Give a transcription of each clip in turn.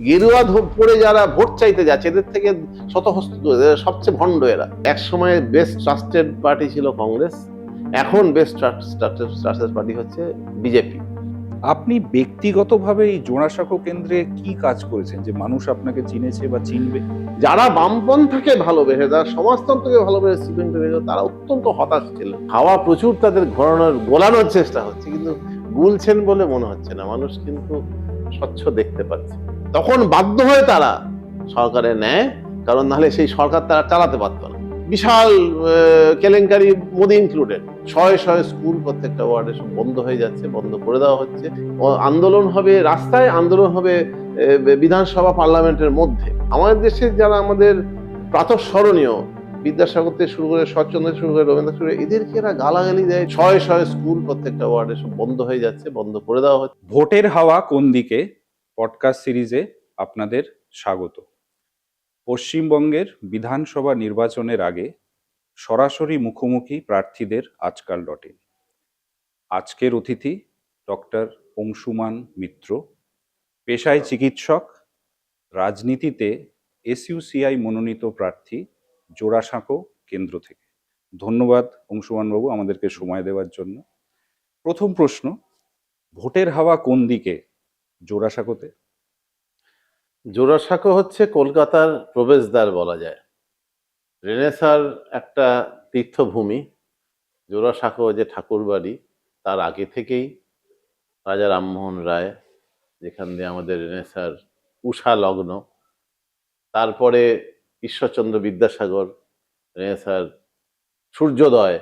গেরুয়া পরে যারা ভোট চাইতে যাচ্ছে এদের থেকে শতহস্ত সবচেয়ে ভণ্ড এরা। এক সময় বেস্ট ট্রাস্টেড পার্টি ছিল কংগ্রেস, এখন বেস্ট ট্রাস্টেড পার্টি হচ্ছে বিজেপি। আপনি ব্যক্তিগতভাবে এই জোড়াসাঁকো কেন্দ্রে কি কাজ করেছেন যে মানুষ আপনাকে চিনেছে বা চিনবে? যারা বামপন্থাকে ভালোবেসে, যারা সমাজতন্ত্রকে ভালোবেসে সিমেন্ট হয়েছে, তারা অত্যন্ত হতাশ ছিলেন। হাওয়া প্রচুর তাদের গোলানোর চেষ্টা হচ্ছে, কিন্তু গুলছেন বলে মনে হচ্ছে না। মানুষ কিন্তু স্বচ্ছ দেখতে পাচ্ছে। তখন বাধ্য হয়ে তারা সরকারে নেয়, কারণ নাহলে সেই সরকার তারা চালাতে পারতো না। বিশাল কেলেঙ্কারি, মোদি ইনক্লুডেড। শয়ে শয়ে স্কুল প্রত্যেকটা ওয়ার্ডে সব বন্ধ হয়ে যাচ্ছে, বন্ধ করে দেওয়া হচ্ছে। আন্দোলন হবে রাস্তায়, আন্দোলন হবে বিধানসভা পার্লামেন্টের মধ্যে। আমাদের দেশে যারা আমাদের প্রাতঃস্মরণীয়, বিদ্যাসাগর থেকে শুরু করে শরৎচন্দ্র শুরু করে রবীন্দ্রনাথ শুরু করে, এদেরকে এরা গালাগালি দেয়। শয়ে শয়ে স্কুল প্রত্যেকটা ওয়ার্ডে সব বন্ধ হয়ে যাচ্ছে, বন্ধ করে দেওয়া হচ্ছে। ভোটের হাওয়া কোন দিকে পডকাস্ট সিরিজে আপনাদের স্বাগত। পশ্চিমবঙ্গের বিধানসভা নির্বাচনের আগে সরাসরি মুখোমুখি প্রার্থীদের আজকাল ডটে। আজকের অতিথি ডক্টর অংশুমান মিত্র, পেশায় চিকিৎসক, রাজনীতিতে এসইউসিআই মনোনীত প্রার্থী জোড়াসাঁকো কেন্দ্র থেকে। ধন্যবাদ অংশুমানবাবু আমাদেরকে সময় দেওয়ার জন্য। প্রথম প্রশ্ন, ভোটের হাওয়া কোন দিকে জোড়াসাঁকোতে? জোড়াসাঁকো হচ্ছে কলকাতার প্রবেশদ্বার বলা যায়। রেনেসাঁর একটা তীর্থভূমি। জোড়াসাঁকো যে ঠাকুরবাড়ি, তার আগে থেকেই রাজা রামমোহন রায়, যেখান দিয়ে আমাদের রেনেসাঁর উষা লগ্ন, তারপরে ঈশ্বরচন্দ্র বিদ্যাসাগর, রেনেসাঁর সূর্যোদয়,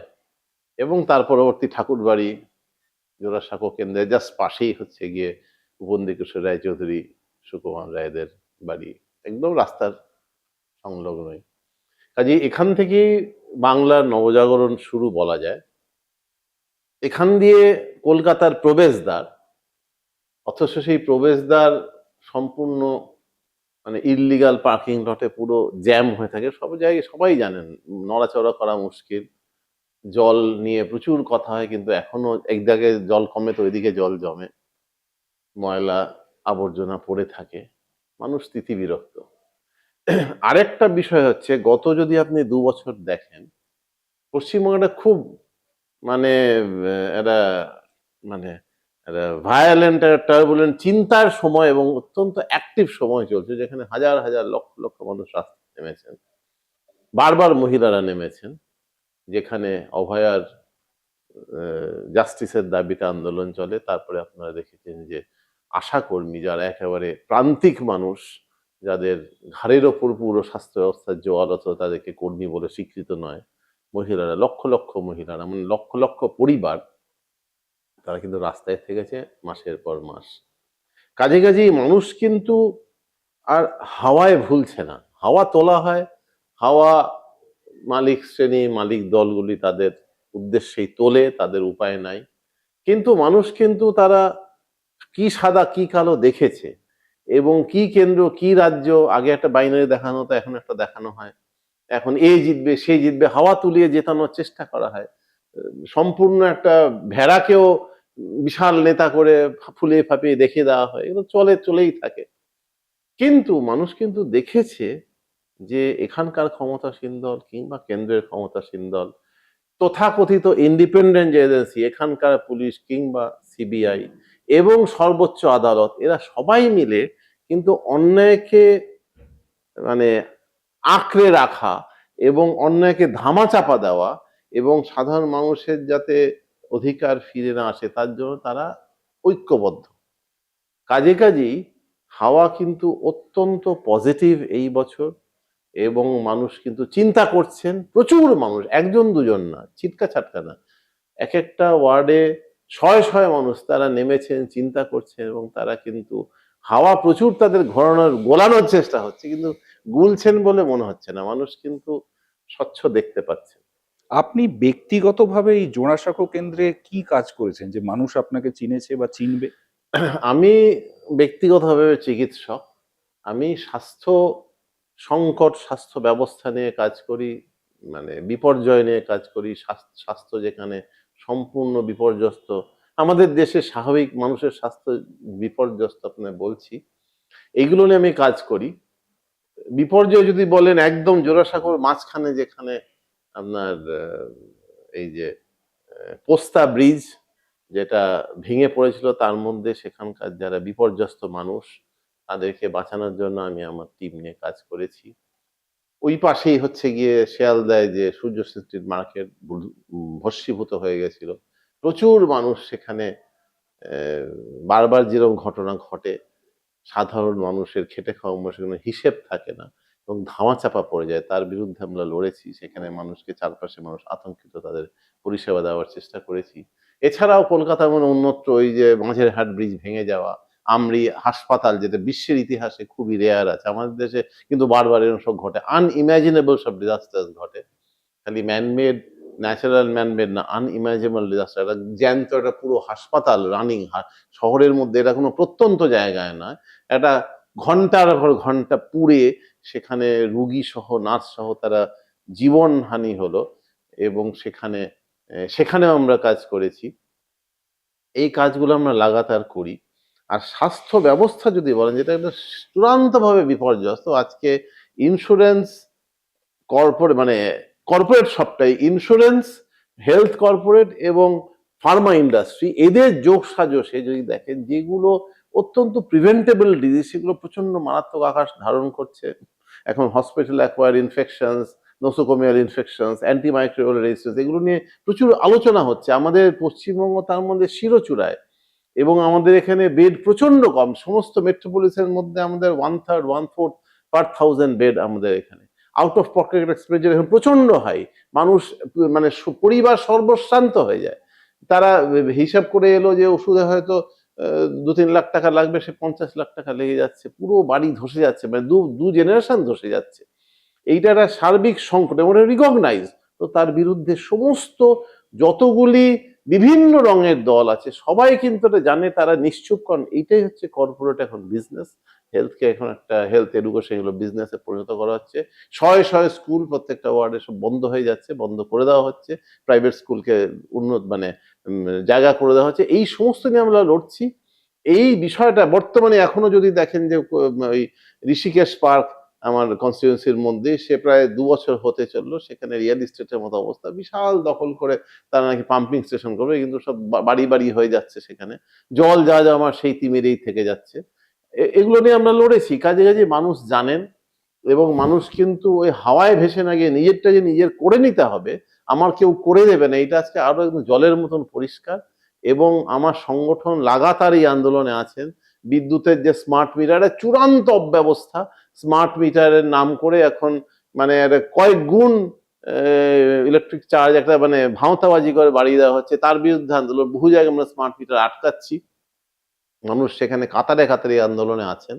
এবং তার পরবর্তী ঠাকুরবাড়ি জোড়াসাঁকো কেন্দ্রের জাস্ট পাশেই হচ্ছে গিয়ে উপেন্দ্রকিশোর রায়চৌধুরী, সুকুমার রায়দের বাড়ি, একদম রাস্তার সংলগ্নই। কাজে এখান থেকেই বাংলার নবজাগরণ শুরু বলা যায়। এখান দিয়ে কলকাতার প্রবেশদ্বার, অথচ সেই প্রবেশদ্বার সম্পূর্ণ মানে ইললিগাল পার্কিং লটে পুরো জ্যাম হয়ে থাকে। সব জায়গায় সবাই জানেন, নড়াচড়া করা মুশকিল। জল নিয়ে প্রচুর কথা হয়, কিন্তু এখনো এক জায়গায় জল কমে তো ওইদিকে জল জমে, ময়লা আবর্জনা পড়ে থাকে, মানুষ তিতিবিরক্ত। আরেকটা বিষয় হচ্ছে, গত যদি আপনি 2 বছর দেখেন, পশ্চিমবঙ্গটা খুব মানে একটা মানে একটা ভায়োলেন্ট, টার্বুলেন্ট চিন্তার সময় এবং অত্যন্ত অ্যাক্টিভ সময় চলছে, যেখানে হাজার হাজার লক্ষ লক্ষ মানুষ রাস্তায় নেমেছেন, বারবার মহিলারা নেমেছেন। যেখানে অভয়ার জাস্টিসের দাবিতে আন্দোলন চলে, তারপরে আপনারা দেখেছেন যে আশাকর্মী, যারা একেবারে প্রান্তিক মানুষ, যাদের ঘাড়ের ওপর পুরো স্বাস্থ্য ব্যবস্থার জোয়ার, অথবা তাদেরকে কর্মী বলে স্বীকৃত নয়, মহিলারা, লক্ষ লক্ষ মহিলারা, মানে লক্ষ লক্ষ পরিবার, তারা কিন্তু রাস্তায় থেকেছে মাসের পর মাস। কাজে কাজেই মানুষ কিন্তু আর হাওয়ায় ভুলছে না। হাওয়া তোলা হয়, হাওয়া মালিক শ্রেণী, মালিক দলগুলি তাদের উদ্দেশ্যেই তোলে, তাদের উপায় নাই। কিন্তু মানুষ কিন্তু তারা কি সাদা কি কালো দেখেছে, এবং কি কেন্দ্র কি রাজ্য, আগে একটা বাইনারি দেখানো হতো, এখন একটা দেখানো হয়। এখন এ জিতবে সে জিতবে, হাওয়া তুলিয়ে জেতানোর চেষ্টা করা হয়। সম্পূর্ণ একটা ভেড়াকেও বিশাল নেতা করে ফুলিয়ে ফাঁপিয়ে দেখিয়ে দেওয়া হয়। এগুলো চলেই থাকে। কিন্তু মানুষ কিন্তু দেখেছে যে এখানকার ক্ষমতাসীন দল কিংবা কেন্দ্রের ক্ষমতাসীন দল, তথাকথিত ইন্ডিপেন্ডেন্ট যে এজেন্সি, এখানকার পুলিশ কিংবা সিবিআই এবং সর্বোচ্চ আদালত, এরা সবাই মিলে কিন্তু অন্যায়কে মানে আঁকড়ে রাখা এবং অন্যায়কে ধামাচাপা দেওয়া এবং সাধারণ মানুষের যাতে অধিকার ফিরে না আসে তার জন্য তারা ঐক্যবদ্ধ। কাজে কাজেই হাওয়া কিন্তু অত্যন্ত পজিটিভ এই বছর, এবং মানুষ কিন্তু চিন্তা করছেন, প্রচুর মানুষ, একজন দুজন না, ছিটকা ছাটকা না, এক একটা ওয়ার্ডে শয়ে শয়ে মানুষ তারা নেমেছেন, চিন্তা করছেন, এবং তারা কিন্তু হাওয়া প্রচুর তাদের গোলানোর চেষ্টা হচ্ছে, কিন্তু গুলছেন বলে মনে হচ্ছে না। মানুষ কিন্তু স্বচ্ছ দেখতে পাচ্ছে। আপনি ব্যক্তিগতভাবে এই জোড়াসাঁকো কেন্দ্রে কি কাজ করেছেন যে মানুষ আপনাকে চিনেছে বা চিনবে? আমি ব্যক্তিগতভাবে চিকিৎসক। আমি স্বাস্থ্য সংকট, স্বাস্থ্য ব্যবস্থা নিয়ে কাজ করি, মানে বিপর্যয় নিয়ে কাজ করি। স্বাস্থ্য যেখানে সম্পূর্ণ বিপর্যস্ত, আমাদের দেশে স্বাভাবিক মানুষের স্বাস্থ্য বিপর্যস্ত, আপনার বলছি। এইগুলো নিয়ে আমি কাজ করি। বিপর্যয় যদি বলেন একদম জোড়াসাঁকোর মাঝখানে যেখানে আপনার এই যে পোস্তা ব্রিজ যেটা ভেঙে পড়েছিল, তার মধ্যে সেখানকার যারা বিপর্যস্ত মানুষ তাদেরকে বাঁচানোর জন্য আমি আমার টিম নিয়ে কাজ করেছি। ওই পাশেই হচ্ছে গিয়ে শিয়ালদায় যে সূর্য স্ট্রিট মার্কেট ভস্মীভূত হয়ে গেছিল, প্রচুর মানুষ সেখানে বারবার যেরকম ঘটনা ঘটে, সাধারণ মানুষের খেটে খাওয়া মানুষের কোনো হিসেব থাকে না এবং ধামাচাপা পড়ে যায়, তার বিরুদ্ধে আমরা লড়েছি। সেখানে মানুষকে, চারপাশে মানুষ আতঙ্কিত, তাদের পরিষেবা দেওয়ার চেষ্টা করেছি। এছাড়াও কলকাতার মনে অন্যত্র ওই যে মাঝেরহাট ব্রিজ ভেঙে যাওয়া, আমরি হাসপাতাল যেটা বিশ্বের ইতিহাসে খুবই রেয়ার আছে, আমাদের দেশে কিন্তু বারবার এরকম সব ঘটে, আনইমাজিনেবল সব ডিজাস্টার্স ঘটে। খালি ম্যানমেড, ন্যাচারাল ম্যানমেড না, আনইমাজিনেবল ডিজাস্টার। একটা জ্যান্ত একটা পুরো হাসপাতাল রানিং শহরের মধ্যে, এটা কোনো প্রত্যন্ত জায়গায় নয়, একটা ঘন্টার পর ঘন্টা পুড়ে সেখানে রুগী সহ নার্স সহ তারা জীবনহানি হলো এবং সেখানেও আমরা কাজ করেছি। এই কাজগুলো আমরা লাগাতার করি। আর স্বাস্থ্য ব্যবস্থা যদি বলেন, যেটা একটা চূড়ান্তভাবে বিপর্যস্ত আজকে, ইন্স্যুরেন্স মানে কর্পোরেট সবটাই, ইন্স্যুরেন্স, হেলথ কর্পোরেট এবং ফার্মা ইন্ডাস্ট্রি, এদের যোগ সাজসে যদি দেখেন যেগুলো অত্যন্ত প্রিভেন্টেবল ডিজিজ, সেগুলো প্রচন্ড মারাত্মক আকার ধারণ করছে। এখন hospital acquired infections, nosocomial infections, antimicrobial resistance, এগুলো নিয়ে প্রচুর আলোচনা হচ্ছে আমাদের পশ্চিমবঙ্গ তার মধ্যে শিরোচূড়ায়। এবং আমাদের এখানে বেড প্রচন্ড কম, সমস্ত মেট্রোপলিসের মধ্যে আমাদের 1/3 1/4 পার 1000 বেড আমাদের এখানে। আউট অফ পকেট এক্সপেন্ডিচার এখন প্রচন্ড হাই, মানুষ মানে পরিবার সর্বশ্রান্ত হয়ে যায়। তারা হিসাব করে এলো যে ওষুধে হয়তো 2-3 লাখ টাকা লাগবে, সে 50 লাখ টাকা লেগে যাচ্ছে, পুরো বাড়ি ধসে যাচ্ছে, মানে দু জেনারেশন ধসে যাচ্ছে। এইটা একটা সার্বিক সংকট এবং রিকগনাইজ। তো তার বিরুদ্ধে সমস্ত যতগুলি বিভিন্ন রঙের দল আছে সবাই কিন্তু এটা জানে, তারা নিশ্চুপ, কারণ এইটাই হচ্ছে কর্পোরেট এখন বিজনেস। হেলথকে এখন একটা হেলথ এডুকেশন এগুলো বিজনেসে পরিণত করা হচ্ছে। শয়ে শয়ে স্কুল প্রত্যেকটা ওয়ার্ডে সব বন্ধ হয়ে যাচ্ছে, বন্ধ করে দেওয়া হচ্ছে, প্রাইভেট স্কুলকে উন্নত মানে জায়গা করে দেওয়া হচ্ছে। এই সমস্ত নিয়ে আমরা লড়ছি। এই বিষয়টা বর্তমানে এখনো যদি দেখেন যে ওই ঋষিকেশ পার্ক আমার কনস্টিটিউয়েন্সির মধ্যে, সে প্রায় 2 বছর হতে চললো, সেখানে রিয়েল এস্টেটের মতো অবস্থা, বিশাল দখল করে তারা নাকি পাম্পিং স্টেশন করবে, কিন্তু সব বাড়ি বাড়ি হয়ে যাচ্ছে, সেখানে জল যা যা আমার সেই তিমিরেই থেকে যাচ্ছে। এগুলো নিয়ে আমরা লড়েছি। কাজে কাজে মানুষ জানেন এবং মানুষ কিন্তু ওই হাওয়ায় ভেসে না গিয়ে নিজেরটা যে নিজের করে নিতে হবে, আমার কেউ করে দেবে না, এটা আজকে আরো একদম জলের মতন পরিষ্কার। এবং আমার সংগঠন লাগাতার এই আন্দোলনে আছেন। বিদ্যুতের যে স্মার্ট মিটারের চূড়ান্ত অব্যবস্থা, স্মার্ট মিটারের নাম করে এখন মানে কয়েক গুণ ইলেকট্রিক চার্জ একটা মানে ভাঁওতাবাজি করে বাড়িয়ে দেওয়া হচ্ছে, তার বিরুদ্ধে আন্দোলন। বহু জায়গায় আমরা স্মার্ট মিটার আটকাচ্ছি, মানুষ সেখানে কাতারে কাতারে আন্দোলনে আছেন।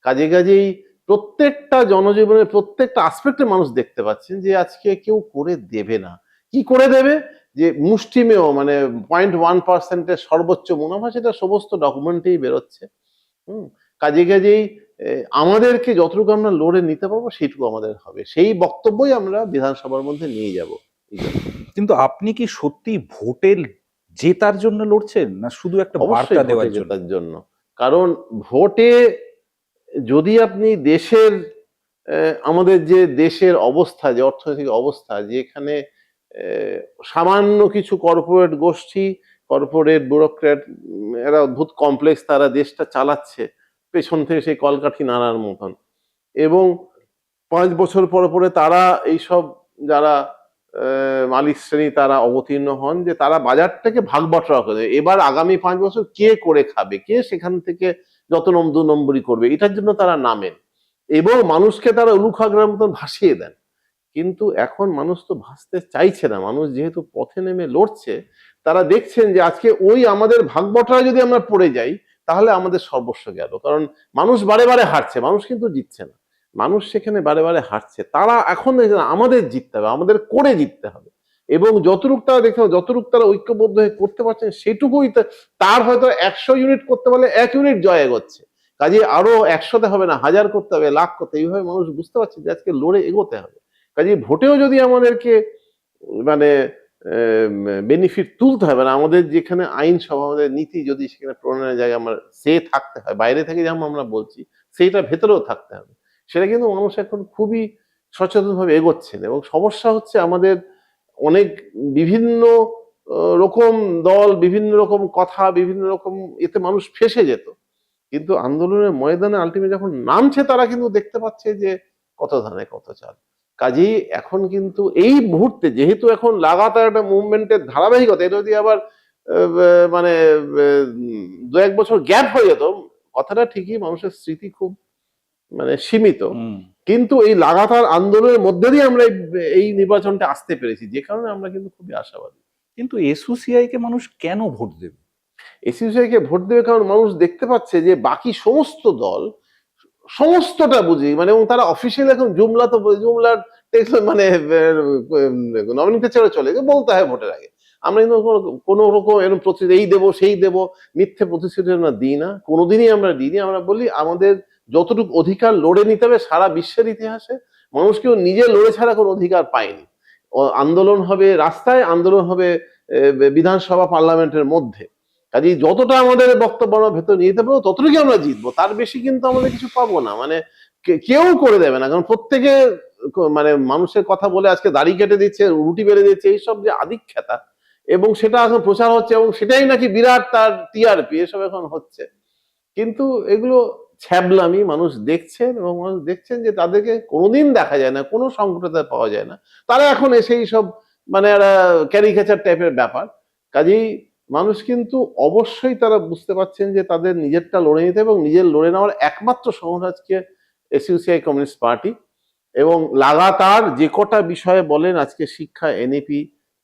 কাজেই প্রত্যেকটা জনজীবনের প্রত্যেকটা আসপেক্টে মানুষ দেখতে পাচ্ছেন যে আজকে কেউ করে দেবে না। কি করে দেবে? যে মুষ্টিমেয় মানে 0.1% সর্বোচ্চ মুনাফা, সেটা সমস্ত ডকুমেন্টেই বেরোচ্ছে। হুম, কাজেই আমাদেরকে যতটুকু আমরা লড়ে নিতে পারবো সেইটুকু আমাদের হবে, সেই বক্তব্যই আমরা বিধানসভার মধ্যে নিয়ে যাব। কিন্তু আপনি কি সত্যি ভোটে জেতার জন্য লড়ছেন, না শুধু একটা অবশ্যই বার্তা ভোটে দেওয়ার জন্য? জেতার জন্য। কারণ ভোটে যদি আপনি দেশের আমাদের যে দেশের অবস্থা, যে অর্থনৈতিক অবস্থা, যেখানে সামান্য কিছু কর্পোরেট গোষ্ঠী, কর্পোরেট ব্যুরোক্র্যাট, এরা অদ্ভুত কমপ্লেক্স, তারা দেশটা চালাচ্ছে পেছন থেকে সেই কলকাঠি নাড়ার মতন। এবং 5 বছর পরে পরে তারা এইসব যারা মালিক শ্রেণী তারা অবতীর্ণ হন যে তারা বাজারটাকে ভাগ বাটোয়ারা করে। এবার আগামী 5 বছর কে করে খাবে, কে সেখান থেকে যত 2 নম্বরই করবে, এটার জন্য তারা নামেন এবং মানুষকে তারা উলুখাগড়ার মতন ভাসিয়ে দেন। কিন্তু এখন মানুষ তো ভাসতে চাইছে না। মানুষ যেহেতু পথে নেমে লড়ছে, তারা দেখছেন যে আজকে ওই আমাদের ভাগ বটোয়ারায় যদি আমরা পড়ে যাই তাহলে আমাদের সর্বস্ব গেল। কারণ মানুষ বারে বারে হারছে, মানুষ কিন্তু জিতছে না, মানুষ সেখানে বারে বারে হারছে। তারা এখন আমাদের জিততে হবে, আমাদের করে জিততে হবে। এবং যতটুকু তারা দেখতে হবে, যতটুকু তারা ঐক্যবদ্ধ হয়ে করতে পারছেন সেটুকুই তার হয়তো 100 ইউনিট করতে পারলে 1 ইউনিট জয় এগোচ্ছে। কাজে আরো 100তে হবে না, 1000 করতে হবে, লাখ করতে, এইভাবে মানুষ বুঝতে পারছে যে আজকে লড়ে এগোতে হবে। কাজে ভোটেও যদি আমাদেরকে মানে বেনিফিট তুলতে হবে না, আমাদের যেখানে আইন সভা, আমাদের নীতি যদি সেখানে প্রণয়নের জায়গায় আমার সে থাকতে হয়, বাইরে থেকে যেমন আমরা বলছি সেইটা ভেতরেও থাকতে হবে। সেটা কিন্তু মানুষ এখন খুবই সচেতনভাবে এগোচ্ছেন, এবং সমস্যা হচ্ছে আমাদের অনেক বিভিন্ন রকম দল, বিভিন্ন রকম কথা, বিভিন্ন রকম এতে মানুষ ফেঁসে যেত। কিন্তু আন্দোলনের ময়দানে আলটিমেট যখন নামছে, তারা কিন্তু দেখতে পাচ্ছে যে কত ধানে কত চাল। কাজেই এখন কিন্তু এই মুহূর্তে যেহেতু এখন লাগাতার একটা মুভমেন্টের ধারাবাহিকতা, এটা যদি আবার মানে 2-1 বছর গ্যাপ হয়ে যেত, কথাটা ঠিকই, মানুষের স্মৃতি খুব মানে সীমিত, কিন্তু এই লাগাতার আন্দোলনের মধ্যে দিয়ে আমরা এই নির্বাচনটা আসতে পেরেছি, যে কারণে আমরা কিন্তু খুবই আশাবাদী। কিন্তু এসইউসিআই কে মানুষ কেন ভোট দেবে? এসইউসিআই কে ভোট দেবে কারণ মানুষ দেখতে পাচ্ছে যে বাকি সমস্ত দল সমস্তটা বুঝি, মানে এবং তারা অফিসিয়াল এখন জুমলা তো জুমলার মানে নমিনেটেড চলে বলতে হয় ভোটের আগে। আমরা কিন্তু কোনো রকম এরকম এই দেবো সেই দেবো মিথ্যে প্রতিশ্রুতি আমরা দিই না, কোনোদিনই আমরা দিইনি। আমরা বলি আমাদের যতটুকু অধিকার লড়ে নিতে হবে, সারা বিশ্বের ইতিহাসে মানুষ কেউ নিজে লড়ে ছাড়া কোনো অধিকার পায়নি। আন্দোলন হবে রাস্তায়, আন্দোলন হবে বিধানসভা পার্লামেন্টের মধ্যে। কাজেই যতটা আমাদের বক্তব্য আমরা ভেতরে নিয়ে যেতে পারবো ততটুকু আমরা জিতবো, তার বেশি কিন্তু আমাদের কিছু পাবো না। মানে কেউ করে দেবে না, কারণ প্রত্যেকে মানে মানুষের কথা বলে আজকে দাড়ি কেটে দিচ্ছে, রুটি বেড়ে দিচ্ছে, এইসব যে আদিক্ষেতা, এবং সেটা এখন প্রচার হচ্ছে, এবং সেটাই নাকি বিরাট তার টিআরপি, এসব এখন হচ্ছে। কিন্তু এগুলো ছ্যাবলামি মানুষ দেখছেন, এবং মানুষ দেখছেন যে তাদেরকে কোনোদিন দেখা যায় না, কোনো সংগঠনে পাওয়া যায় না, তারা এখন এসে সব মানে একটা ক্যারিকেচার টাইপের ব্যাপার। কাজেই মানুষ কিন্তু অবশ্যই তারা বুঝতে পারছেন যে তাদের নিজেরটা লড়ে নিতে, এবং নিজের লড়ে নেওয়ার একমাত্র সংগঠন আজকে এসইউসিআই কমিউনিস্ট পার্টি। এবং লাগাতার যে কটা বিষয়ে বলেন, আজকে শিক্ষা এনইপি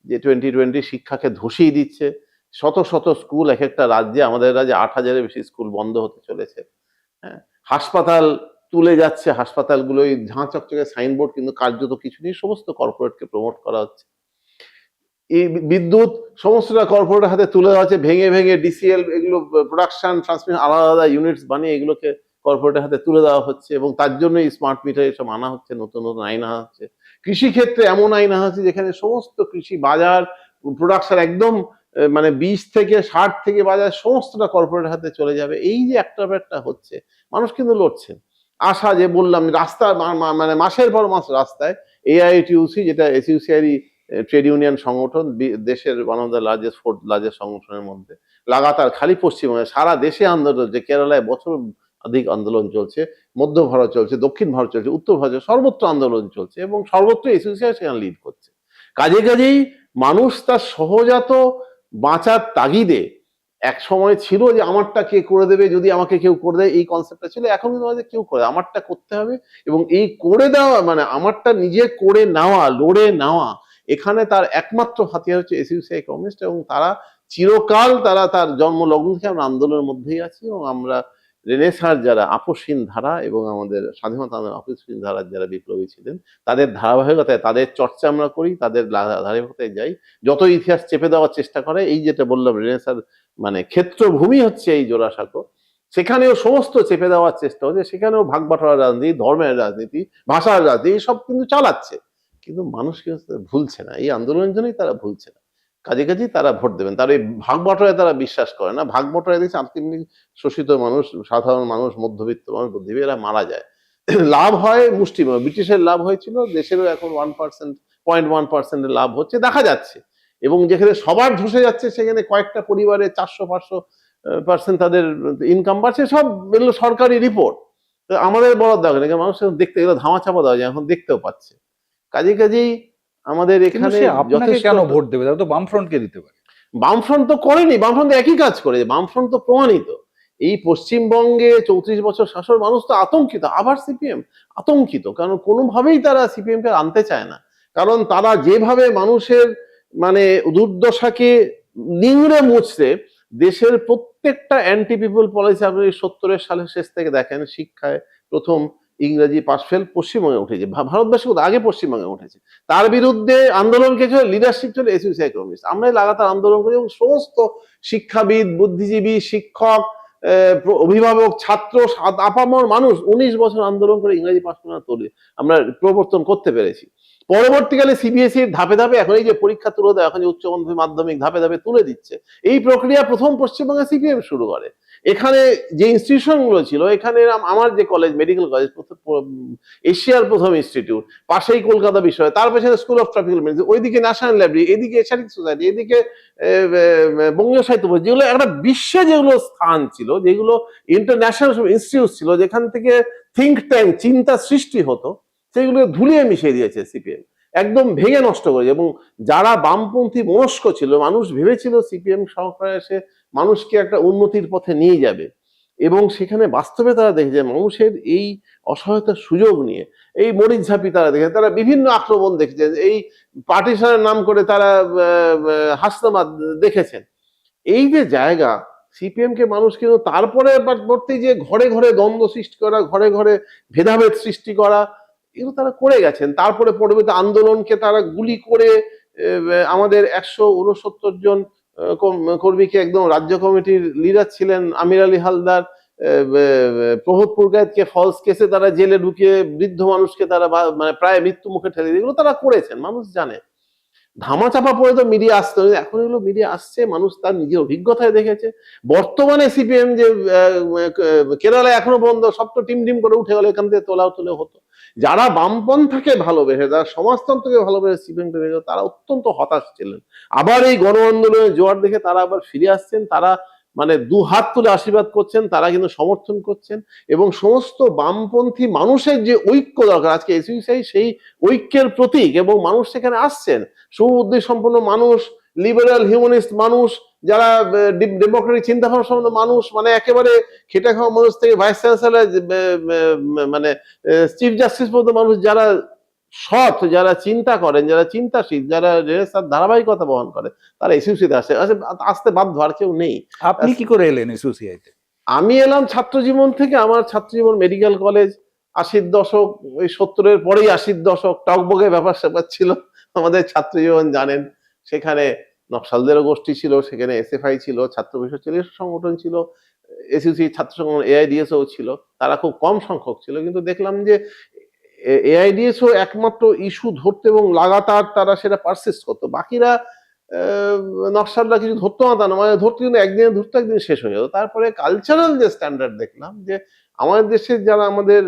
যে 2020 শিক্ষাকে ধসিয়ে দিচ্ছে, শত শত স্কুল, এক একটা রাজ্যে, আমাদের রাজ্যে 8,000-এর বেশি স্কুল বন্ধ হতে চলেছে। হ্যাঁ, হাসপাতাল তুলে যাচ্ছে, হাসপাতালগুলো ঝাঁ চকচকে সাইনবোর্ড, কিন্তু কার্যত কিছু নেই, সমস্ত কর্পোরেটকে প্রমোট করা হচ্ছে। এই বিদ্যুৎ সমস্তটা কর্পোরেটের হাতে তুলে দেওয়া হচ্ছে, ভেঙে ভেঙে ডিসিএল এগুলো প্রোডাকশন ট্রান্সমিশন আলাদা আলাদা ইউনিটস বানিয়ে এগুলোকে কর্পোরেটের হাতে তুলে দেওয়া হচ্ছে, এবং তার জন্যই স্মার্ট মিটার এসব আনা হচ্ছে, নতুন নতুন আইন আনা হচ্ছে। কৃষি ক্ষেত্রে এমন আইন আনা হচ্ছে যেখানে সমস্ত কৃষি বাজার প্রোডাকশন একদম মানে বীজ থেকে সার থেকে বাজার সমস্তটা কর্পোরেটের হাতে চলে যাবে। এই যে একটা ব্যাপারটা হচ্ছে, মানুষ কিন্তু লড়ছে। আশা যে বললাম, রাস্তা মানে মাসের পর মাস রাস্তায়, এআইটিউসি যেটা এসইউসিআই ট্রেড ইউনিয়ন সংগঠন, দেশের one of the largest, fourth largest সংগঠনের মধ্যে, লাগাতার খালি পশ্চিমবঙ্গে, সারা দেশে আন্দোলন চলছে। কেরালায় বছর অধিক আন্দোলন চলছে, মধ্য ভারত চলছে, দক্ষিণ ভারত চলছে, উত্তর ভারত, সর্বত্র আন্দোলন চলছে, এবং সর্বত্র এসইউসিআই সেখানে লিড করছে। কাজেই মানুষ তার সহজাত বাঁচার তাগিদে, এক সময় ছিল যে আমারটা কে করে দেবে, যদি আমাকে কেউ করে দেয়, এই কনসেপ্টটা ছিল। এখন কিন্তু আমাদের কেউ করে, আমারটা করতে হবে, এবং এই করে দেওয়া মানে আমারটা নিজে করে নেওয়া, লড়ে নেওয়া, এখানে তার একমাত্র হাতিয়ার হচ্ছে এসইউসিআই কমিউনিস্ট। এবং তারা চিরকাল, তারা তার জন্মলগ্ন থেকে আমরা আন্দোলনের মধ্যেই আছি, এবং আমরা রেনেসার যারা আপসহীন ধারা এবং আমাদের স্বাধীনতা আপসহীন ধারার যারা বিপ্লবী ছিলেন, তাদের ধারাবাহিকতায়, তাদের চর্চা আমরা করি, তাদের ধারাবাহিকতায় যাই। যত ইতিহাস চেপে দেওয়ার চেষ্টা করে, এই যেটা বললাম রেনেসার মানে ক্ষেত্রভূমি হচ্ছে এই জোড়াসাঁকো, সেখানেও সমস্ত চেপে দেওয়ার চেষ্টা হচ্ছে, সেখানেও ভাগ বাটোয়ারার রাজনীতি, ধর্মের রাজনীতি, ভাষার রাজনীতি, এইসব কিন্তু চালাচ্ছে। কিন্তু মানুষ কিন্তু ভুলছে না, এই আন্দোলনের জন্যই তারা ভুলছে না। কাজেই তারা ভোট দেবেন, তার এই ভাগ বাটোয়ারায় তারা বিশ্বাস করে না। ভাগ বাটোয়ারায় দেখছে আলটিমেটলি শোষিত মানুষ, সাধারণ মানুষ, মধ্যবিত্ত মানুষ, বুদ্ধিজীবী, এরা মারা যায়। লাভ হয় মুষ্টিমেয়। ব্রিটিশের লাভ হয়েছিল, দেশেরও এখন 1%, 0.1% লাভ হচ্ছে, দেখা যাচ্ছে। এবং যেখানে সবার ধসে যাচ্ছে, সেখানে কয়েকটা পরিবারে 400-500% তাদের ইনকাম বাড়ছে। সব এগুলো সরকারি রিপোর্ট, আমাদের বলার দরকার নেই, মানুষ দেখতে, এগুলো ধামাচাপা দেওয়া যায়, এখন দেখতেও পাচ্ছে। কাজেই আমাদের এখানে আপনাকে কেন ভোট দেবে? তারা তো বামফ্রন্টকে দিতে পারে। বামফ্রন্ট তো করেনি, বামফ্রন্ট একই কাজ করে, বামফ্রন্ট তো প্রমাণিত। এই পশ্চিমবঙ্গে 34 বছর শাসন, মানুষ তো আতঙ্কিত, আবার সিপিএম আতঙ্কিত, কারণ কোনোভাবেই তারা সিপিএম কে আনতে চায় না। কারণ তারা যেভাবে মানুষের মানে দুর্দশাকে নিংড়ে মুছড়ে দেশের প্রত্যেকটা অ্যান্টি পিপল পলিসি, আপনি 70-এর সালের শেষ থেকে দেখেন, শিক্ষায় প্রথম ইংরেজি পাস ফেল পশ্চিমবঙ্গে উঠেছে, ভারতবর্ষে আগে পশ্চিমবঙ্গে উঠেছে। তার বিরুদ্ধে আন্দোলন কে ছিল, লিডারশিপ ছিল এসইউসিআই কমিউনিস্ট। আমরাই লাগাতার আন্দোলন করি, এবং সমস্ত শিক্ষাবিদ, বুদ্ধিজীবী, শিক্ষক, অভিভাবক, ছাত্র, আপামর মানুষ 19 বছর আন্দোলন করে ইংরেজি পাস আমরা প্রবর্তন করতে পেরেছি। পরবর্তীকালে সিবিএসই ধাপে ধাপে, এখন এই যে পরীক্ষা তুলে দেয়, এখন যে উচ্চ মাধ্যমিক ধাপে ধাপে তুলে দিচ্ছে, এই প্রক্রিয়া প্রথম পশ্চিমবঙ্গে সিপিএম শুরু করে। এখানে যে ইনস্টিটিউশন গুলো ছিল, এখানে আমার যে কলেজ, মেডিকেল কলেজ, এশিয়ার প্রথম ইনস্টিটিউট, পাশেই কলকাতা বিশ্ববিদ্যালয়, তার পেছনে স্কুল অফ ট্রপিক্যাল মেডিসিন, ওইদিকে ন্যাশনাল লাইব্রেরি, এদিকে এশিয়াটিক সোসাইটি, এদিকে বঙ্গীয় সাহিত্য পরিষদ, যেগুলো একটা বিশ্বে যেগুলো স্থান ছিল, যেগুলো ইন্টারন্যাশনাল ইনস্টিটিউট ছিল, যেখান থেকে থিঙ্ক ট্যাঙ্ক, চিন্তা সৃষ্টি হতো, সেগুলো ধুলিয়ে মিশিয়ে দিয়েছে সিপিএম, একদম ভেঙে নষ্ট করেছে। এবং যারা বামপন্থী মনস্ক ছিল, মানুষ ভেবেছিল সিপিএম সরকার এসে মানুষকে একটা উন্নতির পথে নিয়ে যাবে, এবং সেখানে বাস্তবে তারা দেখেছে মানুষের এই অসহায়তার সুযোগ নিয়ে এই মরিচ ঝাঁপি তারা দেখেছে, তারা বিভিন্ন আক্রমণ দেখেছে, এই পার্টিশনের নাম করে তারা হাসনাবাদ দেখেছেন। এই যে জায়গা, সিপিএম কে মানুষ কিন্তু তারপরে পরবর্তী যে ঘরে ঘরে দ্বন্দ্ব সৃষ্টি করা, ঘরে ঘরে ভেদাভেদ সৃষ্টি করা, এগুলো তারা করে গেছেন। তারপরে পরবর্তী আন্দোলনকে তারা গুলি করে আমাদের 169 জন কর্মীকে, একদম রাজ্য কমিটির লিডার ছিলেন আমির আলী হালদার, প্রবোধ পুরকায়েতকে ফলস কেসে তারা জেলে ঢুকিয়ে বৃদ্ধ মানুষকে তারা মানে প্রায় মৃত্যু মুখে ঠেলে দিয়ে, এগুলো তারা করেছেন, মানুষ জানে। ধামাচাপা পড়ে তো মিডিয়া আসতো, এখন এগুলো মিডিয়া আসছে, মানুষ তার নিজের অভিজ্ঞতায় দেখেছে। বর্তমানে সিপিএম যে কেরালায় এখনো পর্যন্ত সব তো টিম টিম করে উঠে গেল, এখান থেকে তোলাও তুলে হতো। যারা বামপন্থাকে ভালোবেসে, যারা সমাজতন্ত্রকে ভালোবেসে সিপিএম কে, তারা অত্যন্ত হতাশ ছিলেন। আবার এই গণ আন্দোলনের জোয়ার দেখে তারা আবার ফিরে আসছেন, তারা মানে দু হাত তুলে আশীর্বাদ করছেন, তারা কিন্তু সমর্থন করছেন। এবং সমস্ত বামপন্থী মানুষের যে ঐক্য দরকার, আজকে এসইউসিআই সেই ঐক্যের প্রতীক, এবং মানুষ সেখানে আসছেন, সুবুদ্ধি সম্পন্ন মানুষ, লিবারাল হিউম্যানিস্ট মানুষ, যারা ডেমোক্রেটিক চিন্তা ভাবনা সম্বন্ধ মানুষ, মানে একেবারে খেটে খাওয়া মানুষ থেকে ভাইস চ্যান্সেলর, মানে চিফ জাস্টিস পর্যন্ত মানুষ, যারা সৎ, যারা চিন্তা করেন, যারা চিন্তাশীল, যারা রেনেসাঁর ধারাবাহিকতা বহন করে, তারা এসইউসিতে আসতে বাধ্য, আর কেউ নেই। আপনি কি করে এলেন এসোসিয়াইতে? আমি এলাম ছাত্র জীবন থেকে। আমার ছাত্র জীবন মেডিকেল কলেজ, 80-র দশক, ওই 70-এর পরেই 80-র দশক, টকবগে ব্যাপার স্যাপার ছিল আমাদের ছাত্র জীবন, জানেন। সেখানে নকশালদেরও গোষ্ঠী ছিল, সেখানে এসএফআই ছিল, ছাত্র পরিষদ ছিল, এসব সংগঠন ছিল, এসইউসি ছাত্র সংগঠন, এআইডিএসও ছিল, তারা খুব কম সংখ্যক ছিল। কিন্তু দেখলাম যে এআইডিএসও একমাত্র ইস্যু ধরতো এবং লাগাতার তারা সেটা পারসিস্ট করতো। বাকিরা নকশালরা কিছু ধরতো না, তা না, মানে ধরতো, কিন্তু একদিনে ধরতো, একদিন শেষ হয়ে যেত। তারপরে কালচারাল যে স্ট্যান্ডার্ড দেখলাম, যে আমাদের দেশের যারা আমাদের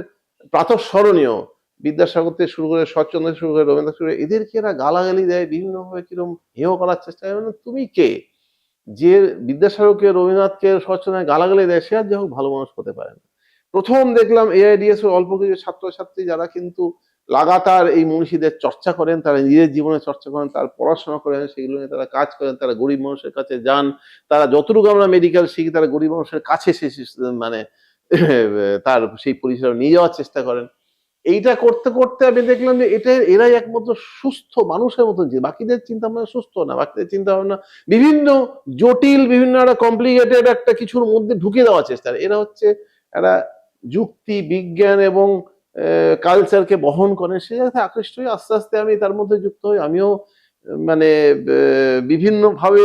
প্রাতঃস্মরণীয়, বিদ্যাসাগর থেকে শুরু করে, শরৎচন্দ্র থেকে শুরু করে, রবীন্দ্রনাথ শুরু করে, এদেরকে এরা গালাগালি দেয়, বিভিন্নভাবে কিরকম হেয় করার চেষ্টা করে। মানে তুমি কে? যে বিদ্যাসাগরকে, রবীন্দ্রনাথকে, শরৎচন্দ্রকে গালাগালি দেয়, সে আর যাই হোক ভালো মানুষ হতে পারে না। প্রথম দেখলাম এআইডিএস এর অল্প কিছু ছাত্রছাত্রী, যারা কিন্তু লাগাতার এই মনীষীদের চর্চা করেন, তারা নিজের জীবনে চর্চা করেন, তার পড়াশোনা করেন, সেগুলো নিয়ে তারা কাজ করেন, তারা গরিব মানুষের কাছে যান, তারা যতটুকু আমরা মেডিকেল শিখি, তারা গরিব মানুষের কাছে মানে তার সেই পরিষেবা নিয়ে যাওয়ার চেষ্টা করেন। এইটা করতে করতে আমি দেখলাম যে এরাই একমাত্র সুস্থ মানুষের মতন, যে বাকিদের চিন্তা ভাবনা সুস্থ না, বাকিদের চিন্তা ভাবনা বিভিন্ন জটিল, বিভিন্ন একটা কমপ্লিকেটেড একটা কিছুর মধ্যে ঢুকে দেওয়ার চেষ্টা। এরা হচ্ছে একটা যুক্তি, বিজ্ঞান এবং কালচারকে বহন করেন, সে যাতে আকৃষ্ট হয়ে আস্তে আস্তে আমি তার মধ্যে যুক্ত হই। আমিও মানে বিভিন্নভাবে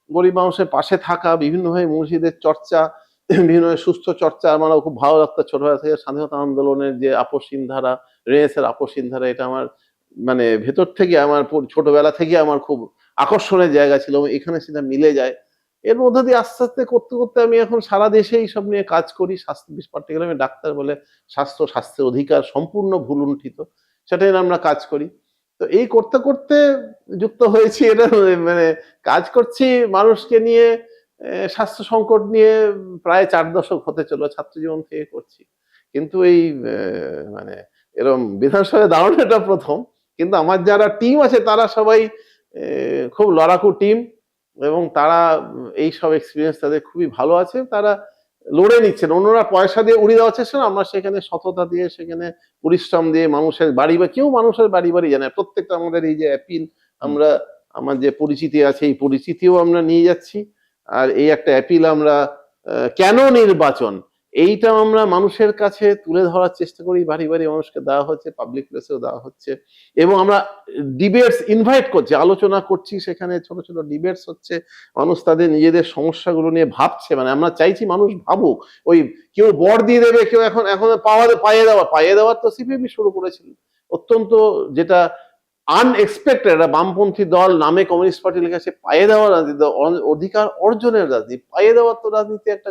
গরিব মানুষের পাশে থাকা, বিভিন্নভাবে মনীষীদের চর্চা, বিভিন্ন সুস্থ চর্চা আমারও খুব ভালো লাগতো। ছোটবেলা থেকে স্বাধীনতা আন্দোলনের যে আপসহীন ধারা, রেনেসাঁর আপসহীন ধারা, এটা আমার মানে ভেতর থেকে, আমার ছোটবেলা থেকে আমার খুব আকর্ষণের জায়গা ছিল, এখানে সেটা মিলে যায়। এর মধ্যে দিয়ে আস্তে আস্তে করতে করতে আমি এখন সারা দেশে এইসব নিয়ে কাজ করি। স্বাস্থ্য, পার্টিকুলার আমি ডাক্তার বলে, স্বাস্থ্যের অধিকার সম্পূর্ণ ভুলুণ্ঠিত, সেটাই আমরা কাজ করি। তো এই করতে করতে যুক্ত হয়েছি, এটা মানে কাজ করছি মানুষকে নিয়ে, স্বাস্থ্য সংকট নিয়ে প্রায় 4 দশক হতে চলো, ছাত্র জীবন থেকে করছি। কিন্তু এই মানে এরকম বিধানসভায় দাঁড়ানোটা প্রথম। কিন্তু আমার যারা টিম আছে, তারা সবাই খুব লড়াকু টিম, এবং তারা এই সব এক্সপিরিয়েন্স তাদের খুবই ভালো আছে, তারা লড়ে নিচ্ছেন। অন্যরা পয়সা দিয়ে উড়িয়ে দেওয়ার চেষ্টা, আমরা সেখানে সততা দিয়ে, সেখানে পরিশ্রম দিয়ে, মানুষের বাড়ি, বা কেউ মানুষের বাড়ি বাড়ি জানে, প্রত্যেকটা আমাদের এই যে অ্যাপিল, আমরা আমার যে পরিচিতি আছে, এই পরিচিতিও আমরা নিয়ে যাচ্ছি। আর এই একটা অ্যাপিল আমরা কেন নির্বাচন, এইটা আমরা মানুষের কাছে তুলে ধরার চেষ্টা করি, বাড়ি বাড়ি মানুষকে দেওয়া হচ্ছে, পাবলিক প্লেসেও দেওয়া হচ্ছে, এবং আমরা ডিবেটস ইনভাইট করছি, আলোচনা করছি, সেখানে ছোট ছোট ডিবেটস হচ্ছে, মানুষ তাদের নিজেদের সমস্যাগুলো নিয়ে ভাবছে। মানে আমরা চাইছি মানুষ ভাবুক। ওই কেউ বর দিয়ে দেবে, কেউ এখন এখন পাইয়ে দেওয়ার তো সিপিএম শুরু করেছিল, অত্যন্ত যেটা আনএক্সপেক্টেড একটা বামপন্থী দল নামে কমিউনিস্ট পার্টি লেখা, সে পাইয়ে দেওয়ার রাজনীতি, অধিকার অর্জনের রাজনীতি, পাইয়ে দেওয়ার তো রাজনীতি একটা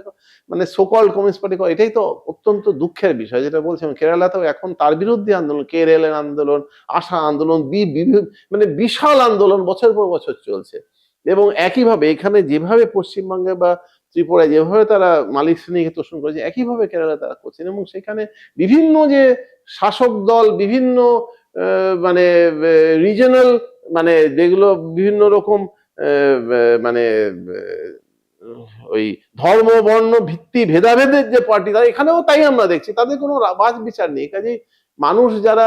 মানে সোকল কমিউনিস্ট পার্টি, এটাই তো অত্যন্ত দুঃখের বিষয়। যেটা বলছিলাম, কেরালাতেও এখন তার বিরুদ্ধে আন্দোলন, কেরলের আন্দোলন, আশা আন্দোলন, মানে বিশাল আন্দোলন বছর পর বছর চলছে। এবং একইভাবে এখানে যেভাবে পশ্চিমবঙ্গে বা ত্রিপুরায় যেভাবে তারা মালিক শ্রেণীকে তোষণ করেছে, একইভাবে কেরালা তারা করছেন। এবং সেখানে বিভিন্ন যে শাসক দল, বিভিন্ন মানে রিজনাল, মানে যেগুলো বিভিন্ন রকম মানে ওই ধর্ম বর্ণ ভিত্তি ভেদাভেদের যে পার্টি, তারা এখানেও তাই আমরা দেখছি, তাদের কোনো বাজ বিচার নেই। কাজেই মানুষ যারা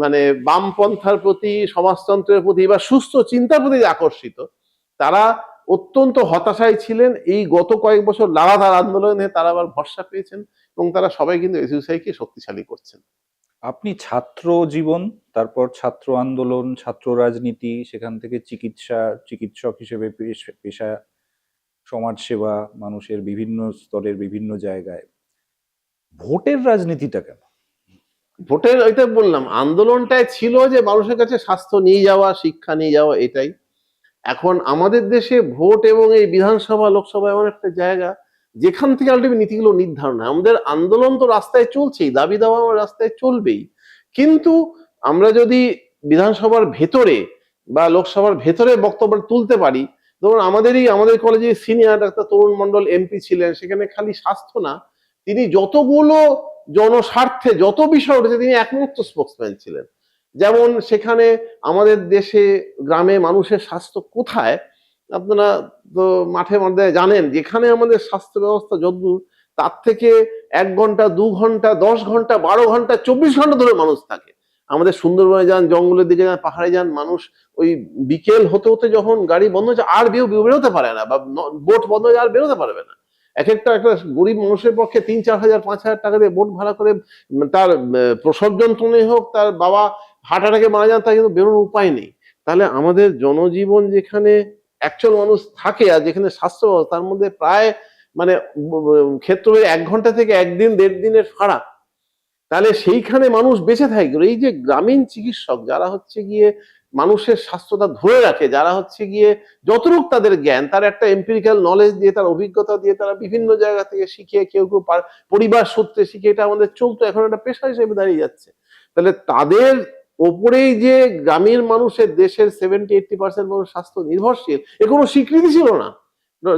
মানে বামপন্থার প্রতি, সমাজতন্ত্রের প্রতি বা সুস্থ চিন্তার প্রতি আকর্ষিত, তারা অত্যন্ত হতাশায় ছিলেন। এই গত কয়েক বছর লাগাতার আন্দোলনে তারা আবার ভরসা পেয়েছেন এবং তারা সবাই কিন্তু এসইউসিআইকে শক্তিশালী করছেন। আপনি ছাত্র জীবন, তারপর ছাত্র আন্দোলন, ছাত্র রাজনীতি, সেখান থেকে চিকিৎসক হিসেবে পেশা, সমাজসেবা, মানুষের বিভিন্ন স্তরের বিভিন্ন জায়গায়। ভোটের রাজনীতিটা কেন? ভোটের, ওইটা বললাম, আন্দোলনটাই ছিল যে মানুষের কাছে স্বাস্থ্য নিয়ে যাওয়া, শিক্ষা নিয়ে যাওয়া, এটাই। এখন আমাদের দেশে ভোট এবং এই বিধানসভা, লোকসভা এমন একটা জায়গা যেখান থেকে আলটিমেট নীতিগুলো নির্ধারণ হয়। আমাদের আন্দোলন তো রাস্তায় চলছেই, দাবি দাওয়া আমার রাস্তায় চলবেই, কিন্তু আমরা যদি বিধানসভার ভেতরে বা লোকসভার ভেতরে বক্তব্য তুলতে পারি, ধরুন আমাদের কলেজে সিনিয়র ডাক্তার তরুণ মণ্ডল এমপি ছিলেন, সেখানে খালি স্বাস্থ্য না, তিনি যতগুলো জনস্বার্থে যত বিষয় উঠেছে তিনি একমাত্র স্পোক্সম্যান ছিলেন। যেমন সেখানে আমাদের দেশে গ্রামে মানুষের স্বাস্থ্য কোথায়, আপনারা তো মাঠে মধ্যে জানেন, যেখানে আমাদের স্বাস্থ্য ব্যবস্থা যদ্দূর, তার থেকে 1 ঘন্টা 2 ঘন্টা 10 ঘন্টা 12 ঘন্টা 24 ঘন্টা ধরে মানুষ থাকে। আমাদের সুন্দরবনে যান, জঙ্গলের দিকে যান, পাহাড়ে যান, মানুষ ওই বিকেল হতে হতে যখন গাড়ি বন্ধ হচ্ছে আর বেরোতে পারে না, বা বোট বন্ধ হয়ে আর বেরোতে পারবে না। একটা গরিব মানুষের পক্ষে 3-4 হাজার 5 হাজার টাকা দিয়ে বোট ভাড়া করে, তার প্রসব যন্ত্রণাই হোক, তার বাবা হার্ট অ্যাটাকে মারা যান, তার কিন্তু বেরোনোর উপায় নেই। তাহলে আমাদের জনজীবন যেখানে অ্যাকচুয়াল মানুষ থাকে আর যেখানে স্বাস্থ্য, তার মধ্যে প্রায় মানে ক্ষেত্র 1 ঘন্টা থেকে 1 দিন 1.5 দিনের ফারাক। তাহলে সেইখানে মানুষ বেঁচে থাকে। এই যে গ্রামীণ চিকিৎসক যারা হচ্ছে গিয়ে মানুষের স্বাস্থ্যটা ধরে রাখে, যারা হচ্ছে গিয়ে যতটুক তাদের জ্ঞান, তার একটা এম্পিরিক্যাল নলেজ দিয়ে, তার অভিজ্ঞতা দিয়ে, তারা বিভিন্ন জায়গা থেকে শিখে, কেউ কেউ পরিবার সূত্রে শিখে, এটা আমাদের চলতো, এখন একটা পেশা হিসেবে দাঁড়িয়ে যাচ্ছে। তাহলে তাদের ওপরেই যে গ্রামের মানুষের, দেশের 70-80% মানুষ স্বাস্থ্য নির্ভরশীল, এ কোনো স্বীকৃতি ছিল না।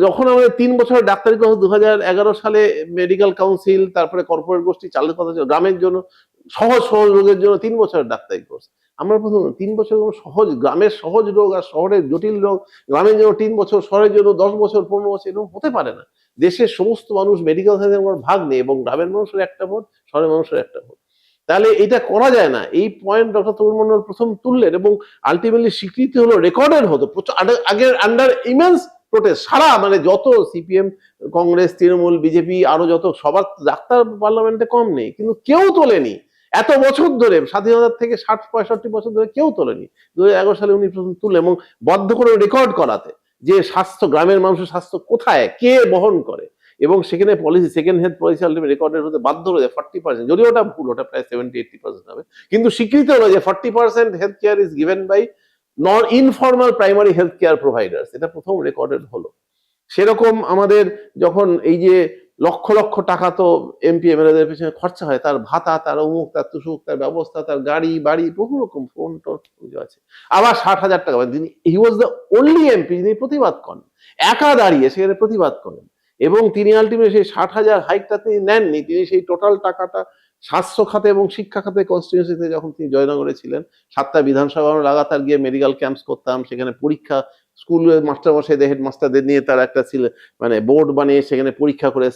যখন আমাদের 3 বছরের ডাক্তারি কোর্স 2011 সালে মেডিকেল কাউন্সিল, তারপরে কর্পোরেট গোষ্ঠী চালুর কথা ছিল গ্রামের জন্য, সহজ সহজ রোগের জন্য 3 বছরের ডাক্তারি কোর্স। আমরা প্রথম 3 বছর সহজ, গ্রামের সহজ রোগ আর শহরের জটিল রোগ, গ্রামের জন্য 3 বছর, শহরের জন্য 10 বছর 15 বছর, এরকম হতে পারে না। দেশের সমস্ত মানুষ মেডিকেল সায়েন্সের ভাগ নেই, এবং গ্রামের মানুষের একটা ভোট, শহরের মানুষের একটা ভোট। তাহলে এটা করা যায় না। এই পয়েন্ট ডক্টর তরুণ মণ্ডল প্রথম তুললেন, এবং আলটিমেটলি স্বীকৃতি হলো, রেকর্ডেড হতো আগের আন্ডার ইমেন্স প্রোটেস্ট। সারা মানে যত সিপিএম, কংগ্রেস, তৃণমূল, বিজেপি, আরো যত, সবার ডাক্তার পার্লামেন্টে কম নেই, কিন্তু কেউ তোলেনি এত বছর ধরে, স্বাধীনতার থেকে 60-65 বছর ধরে কেউ তোলেনি। 2011 সালে উনি প্রথম তুলে, এবং বাধ্য করে রেকর্ড করাতে যে স্বাস্থ্য, গ্রামের মানুষের স্বাস্থ্য কোথায়, কে বহন করে। এবং সেখানে policy, second health policy ultimate recorded হতে বাধ্য হয়ে 40%, যদিও ওটা ভুল, ওটা প্রায় 70-80% হবে, কিন্তু স্বীকৃতি হলো যে 40% health care is given by non informal primary health care providers. এটা প্রথম রেকর্ডেড হলো। সেরকম আমাদের যখন এই যে লক্ষ লক্ষ টাকা তো এমপি এমএলএদের পেছনে খরচা হয়, তার ভাতা, তার অমুক, তার তুসুক, তার ব্যবস্থা, তার গাড়ি বাড়ি, বহু রকম ফোন টোন আছে। আবার 60,000 টাকা, তিনি, হি ওয়াজ দ্য অনলি এমপি যিনি প্রতিবাদ করেন, একা দাঁড়িয়ে সেখানে প্রতিবাদ করেন। এবং তিনি আলটিমেটলি সেই 60,000 হাইকটা তিনি নেননি, তিনি সেই টোটাল টাকাটা স্বাস্থ্য খাতে এবং শিক্ষা খাতে কনস্টিটিউয়েন্সিতে, যখন তিনি জয়নগরে ছিলেন, 7টা বিধানসভা লাগাতার গিয়ে মেডিকেল ক্যাম্পস করতাম, সেখানে পরীক্ষা, স্কুলের মাস্টারমশাইদের, হেড মাস্টারদের নিয়ে তার একটা ছিল মানে বোর্ড বানিয়ে সেখানে পরীক্ষা করে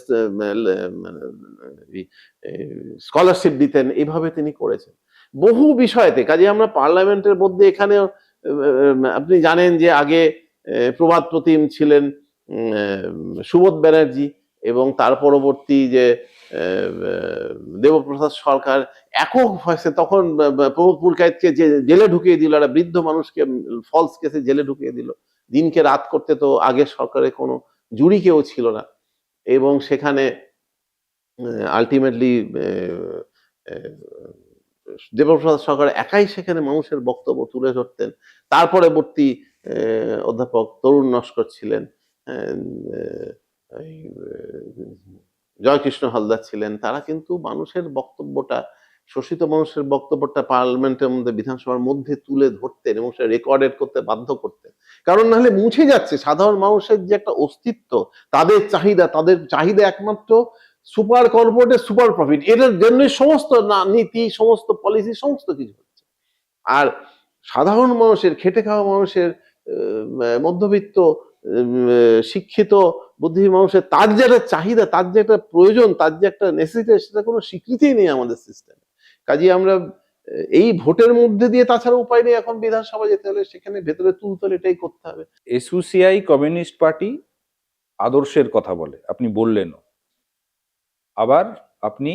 স্কলারশিপ দিতেন, এইভাবে তিনি করেছেন বহু বিষয়তে। কাজে আমরা পার্লামেন্টের মধ্যে এখানে আপনি জানেন যে আগে প্রভাত প্রতিম ছিলেন সুবোধ ব্যানার্জি, এবং তার পরবর্তী যে দেবপ্রসাদ সরকার একক ভয়েসে তখন প্রমোদ পুরকায়েতকে জেলে ঢুকিয়ে দিল, একটা বৃদ্ধ মানুষকে ফলস কেসে জেলে ঢুকিয়ে দিল। দিনকে রাত করতে তো আগের সরকারে কোনো জুরি কেউ ছিল না, এবং সেখানে আলটিমেটলি দেবপ্রসাদ সরকার একাই সেখানে মানুষের বক্তব্য তুলে ধরতেন। তার পরবর্তী অধ্যাপক তরুণ নস্কর ছিলেন, এই জয়কৃষ্ণ হালদার ছিলেন। তারা কিন্তু মানুষের বক্তব্যটা, শোষিত মানুষের বক্তব্যটা পার্লামেন্টের মধ্যে, বিধানসভার মধ্যে তুলে ধরতেন এবং সেটা রেকর্ডেড করতে বাধ্য করতেন। কারণ নাহলে মুছে যাচ্ছে সাধারণ মানুষের যে একটা অস্তিত্ব, তাদের চাহিদা একমাত্র সুপার কর্পোরেটের সুপার প্রফিট, এটার জন্যই সমস্ত নীতি, সমস্ত পলিসি, সমস্ত কিছু হচ্ছে। আর সাধারণ মানুষের, খেটে খাওয়া মানুষের, মধ্যবিত্ত, শিক্ষিত বুদ্ধিজীবী মানুষের, তার যে একটা চাহিদা, তার যে একটা প্রয়োজন, তার যে একটা নেসেসিটি, সেটা কোনো স্বীকৃতিই নেই আমাদের সিস্টেমে। কাজেই আমরা এই ভোটের মধ্যে দিয়ে, তাছাড়া উপায় নেই, এখন বিধানসভা যেতে হলে সেখানে ভেতরে তুলতলে এটাই করতে হবে। এসইউসিআই কমিউনিস্ট পার্টি আদর্শের কথা বলে, আপনি বললেনও। আবার আপনি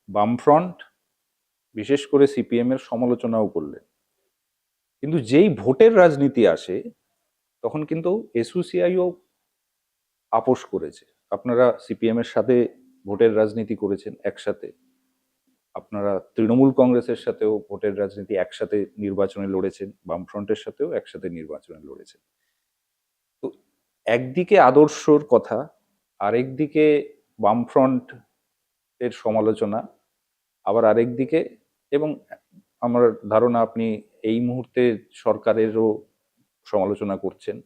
বামফ্রন্ট, বিশেষ করে সিপিএম এর সমালোচনাও করলেন। কিন্তু যেই ভোটের রাজনীতি আসে তখন কিন্তু এসইউসিআইও আপোষ করেছে। আপনারা সিপিএম এর সাথে ভোটের রাজনীতি করেছেন একসাথে, আপনারা তৃণমূল কংগ্রেসের সাথেও ভোটের রাজনীতি একসাথে নির্বাচনে লড়েছেন, বামফ্রন্টের সাথেও একসাথে নির্বাচনে লড়েছেন। তো একদিকে আদর্শর কথা, আরেকদিকে বামফ্রন্ট এর সমালোচনা, আবার আরেকদিকে, এবং আমার ধারণা আপনি এই মুহূর্তে সরকারেরও সমালোচনা করছেন।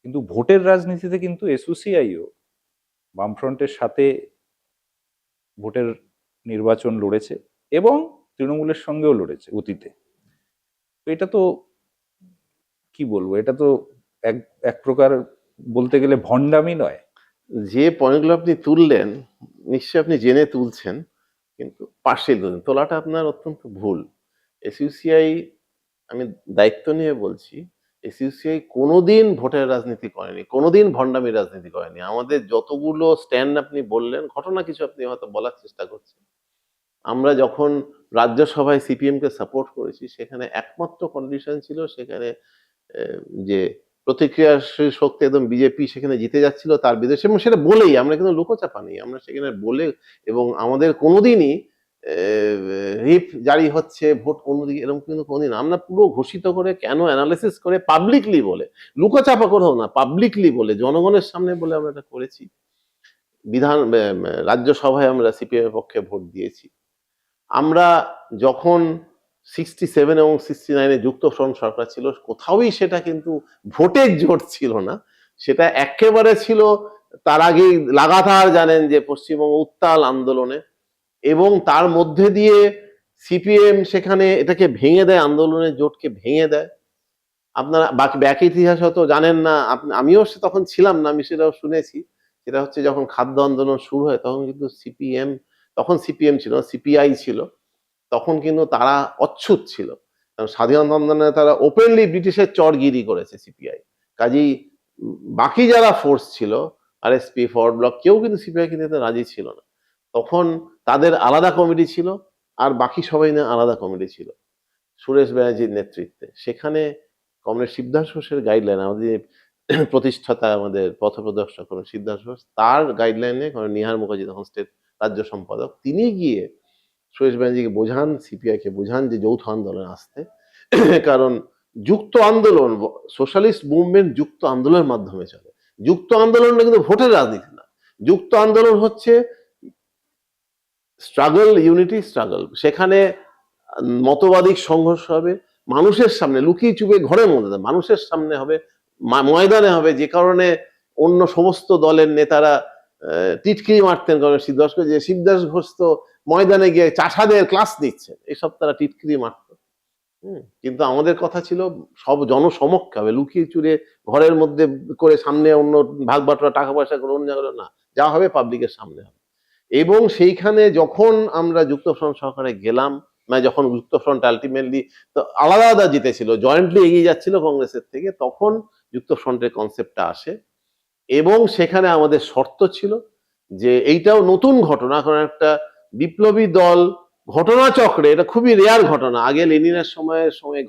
কিন্তু ভোটের রাজনীতিতে কিন্তু এসইউসিআইও বামফ্রন্টের সাথে ভোটের নির্বাচন লড়েছে এবং তৃণমূলের সঙ্গেও লড়েছে অতীতে। তো এটা তো কি বলবো, এটা তো এক এক প্রকার বলতে গেলে ভণ্ডামি নয়? যে পয়েন্টগুলো আপনি তুললেন, নিশ্চয়ই আপনি জেনে তুলছেন, কিন্তু পার্সিয়াল তুলছেন। তোলাটা আপনার অত্যন্ত ভুল। এসইউসিআই, আমি দায়িত্ব নিয়ে বলছি, এসইউসিআই কোনোদিন ভোটের রাজনীতি করেনি, কোনোদিন ভণ্ডামির রাজনীতি করেনি। আমাদের যতগুলো স্ট্যান্ড আপনি বললেন, ঘটনা কিছু আপনি হয়তো বলার চেষ্টা করছেন। আমরা যখন রাজ্যসভায় সিপিএম কে সাপোর্ট করেছি, সেখানে একমাত্র কন্ডিশন ছিল, সেখানে যে প্রতিক্রিয়াশীল শক্তি একদম বিজেপি সেখানে জিতে যাচ্ছিল তার বিদেশে, এবং সেটা বলেই, আমরা কিন্তু লুকোচাপা নেই, আমরা সেখানে বলে, এবং আমাদের কোনোদিনই রিপ জারি হচ্ছে ভোট অন্যদিকে, এরকম কিন্তু কোনোদিন আমরা পুরো ঘোষিত করে, কেন অ্যানালিসিস করে, পাবলিকলি বলে, লুকোচাপা কোথাও না, পাবলিকলি বলে, জনগণের সামনে বলে আমরা এটা করেছি। রাজ্যসভায় আমরা সিপিএম এর পক্ষে ভোট দিয়েছি। আমরা যখন 67 এবং 69 যুক্তফ্রন্ট সরকার ছিল, কোথাওই সেটা কিন্তু ভোটের জোট ছিল না, সেটা একেবারে ছিল তার আগেই লাগাতার জানেন যে পশ্চিমবঙ্গ উত্তাল আন্দোলনে, এবং তার মধ্যে দিয়ে সিপিএম সেখানে এটাকে ভেঙে দেয়, আন্দোলনের জোটকে ভেঙে দেয়। আপনারা বাকি ব্যাক ইতিহাস হয়তো জানেন না, আমিও তখন ছিলাম না, আমি সেটাও শুনেছি। সেটা হচ্ছে যখন খাদ্য আন্দোলন শুরু হয়, তখন কিন্তু তখন সিপিএম ছিল, সিপিআই ছিল, তখন কিন্তু তারা অচ্ছুত ছিল। কারণ স্বাধীনতা আন্দোলনে তারা ওপেনলি ব্রিটিশের চরগিরি করেছে সিপিআই। কাজেই বাকি যারা ফোর্স ছিল, আরএসপি, ফরওয়ার্ড ব্লক, কেউ কিন্তু সিপিআই কে নিতে রাজি ছিল না। তখন তাদের আলাদা কমিটি ছিল, আর বাকি সবাই নিয়ে আলাদা কমিটি ছিল সুরেশ ব্যানার্জির নেতৃত্বে। সেখানে কমরেড শিবদাস ঘোষের গাইডলাইন, আমাদের প্রতিষ্ঠাতা, আমাদের পথপ্রদর্শক শিবদাস ঘোষ, তার গাইডলাইনে নিহার মুখার্জি তখন স্টেট রাজ্য সম্পাদক, তিনি গিয়ে সুরেশ ব্যানার্জিকে বোঝান, সিপিআই কে বোঝান যে যৌথ আন্দোলনে আসতে। কারণ যুক্ত আন্দোলন, সোশ্যালিস্ট মুভমেন্ট যুক্ত আন্দোলনের মাধ্যমে চলে। যুক্ত আন্দোলনটা কিন্তু ভোটের রাজনীতি না, যুক্ত আন্দোলন হচ্ছে স্ট্রাগল, ইউনিটি স্ট্রাগল। সেখানে মতবাদিক সংঘর্ষ হবে মানুষের সামনে, লুকিয়ে চুপে ঘরের মধ্যে, মানুষের সামনে হবে, ময়দানে হবে, যে কারণে অন্য সমস্ত দলের নেতারা টিটকিরি মারতেন। কারণ শিবদাস ঘোষ তো ময়দানে গিয়ে চাষাদের ক্লাস নিচ্ছেন, এসব তারা টিটকিরি মারত। কিন্তু আমাদের কথা ছিল সব জনসমক্ষে হবে, লুকিয়ে চুরে ঘরের মধ্যে করে, সামনে অন্য ভাগ বাটোয়ারা, টাকা পয়সা করে অন্য জায়গায় না, যা হবে পাবলিকের সামনে হবে। এবং সেইখানে যখন আমরা যুক্তফ্রন্ট সরকারে গেলাম, মানে যখন যুক্তফ্রন্ট আলটিমেটলি তো আলাদা আলাদা জিতেছিল, জয়েন্টলি এগিয়ে যাচ্ছিল কংগ্রেসের থেকে, তখন যুক্তফ্রন্টের কনসেপ্টটা আসে। এবং সেখানে আমাদের শর্ত ছিল যে এইটাও নতুন ঘটনা, কারণ একটা বিপ্লবী দল ঘটনাচক্রে, এটা খুবই রেয়ার ঘটনা, আগে লেনিনের সময়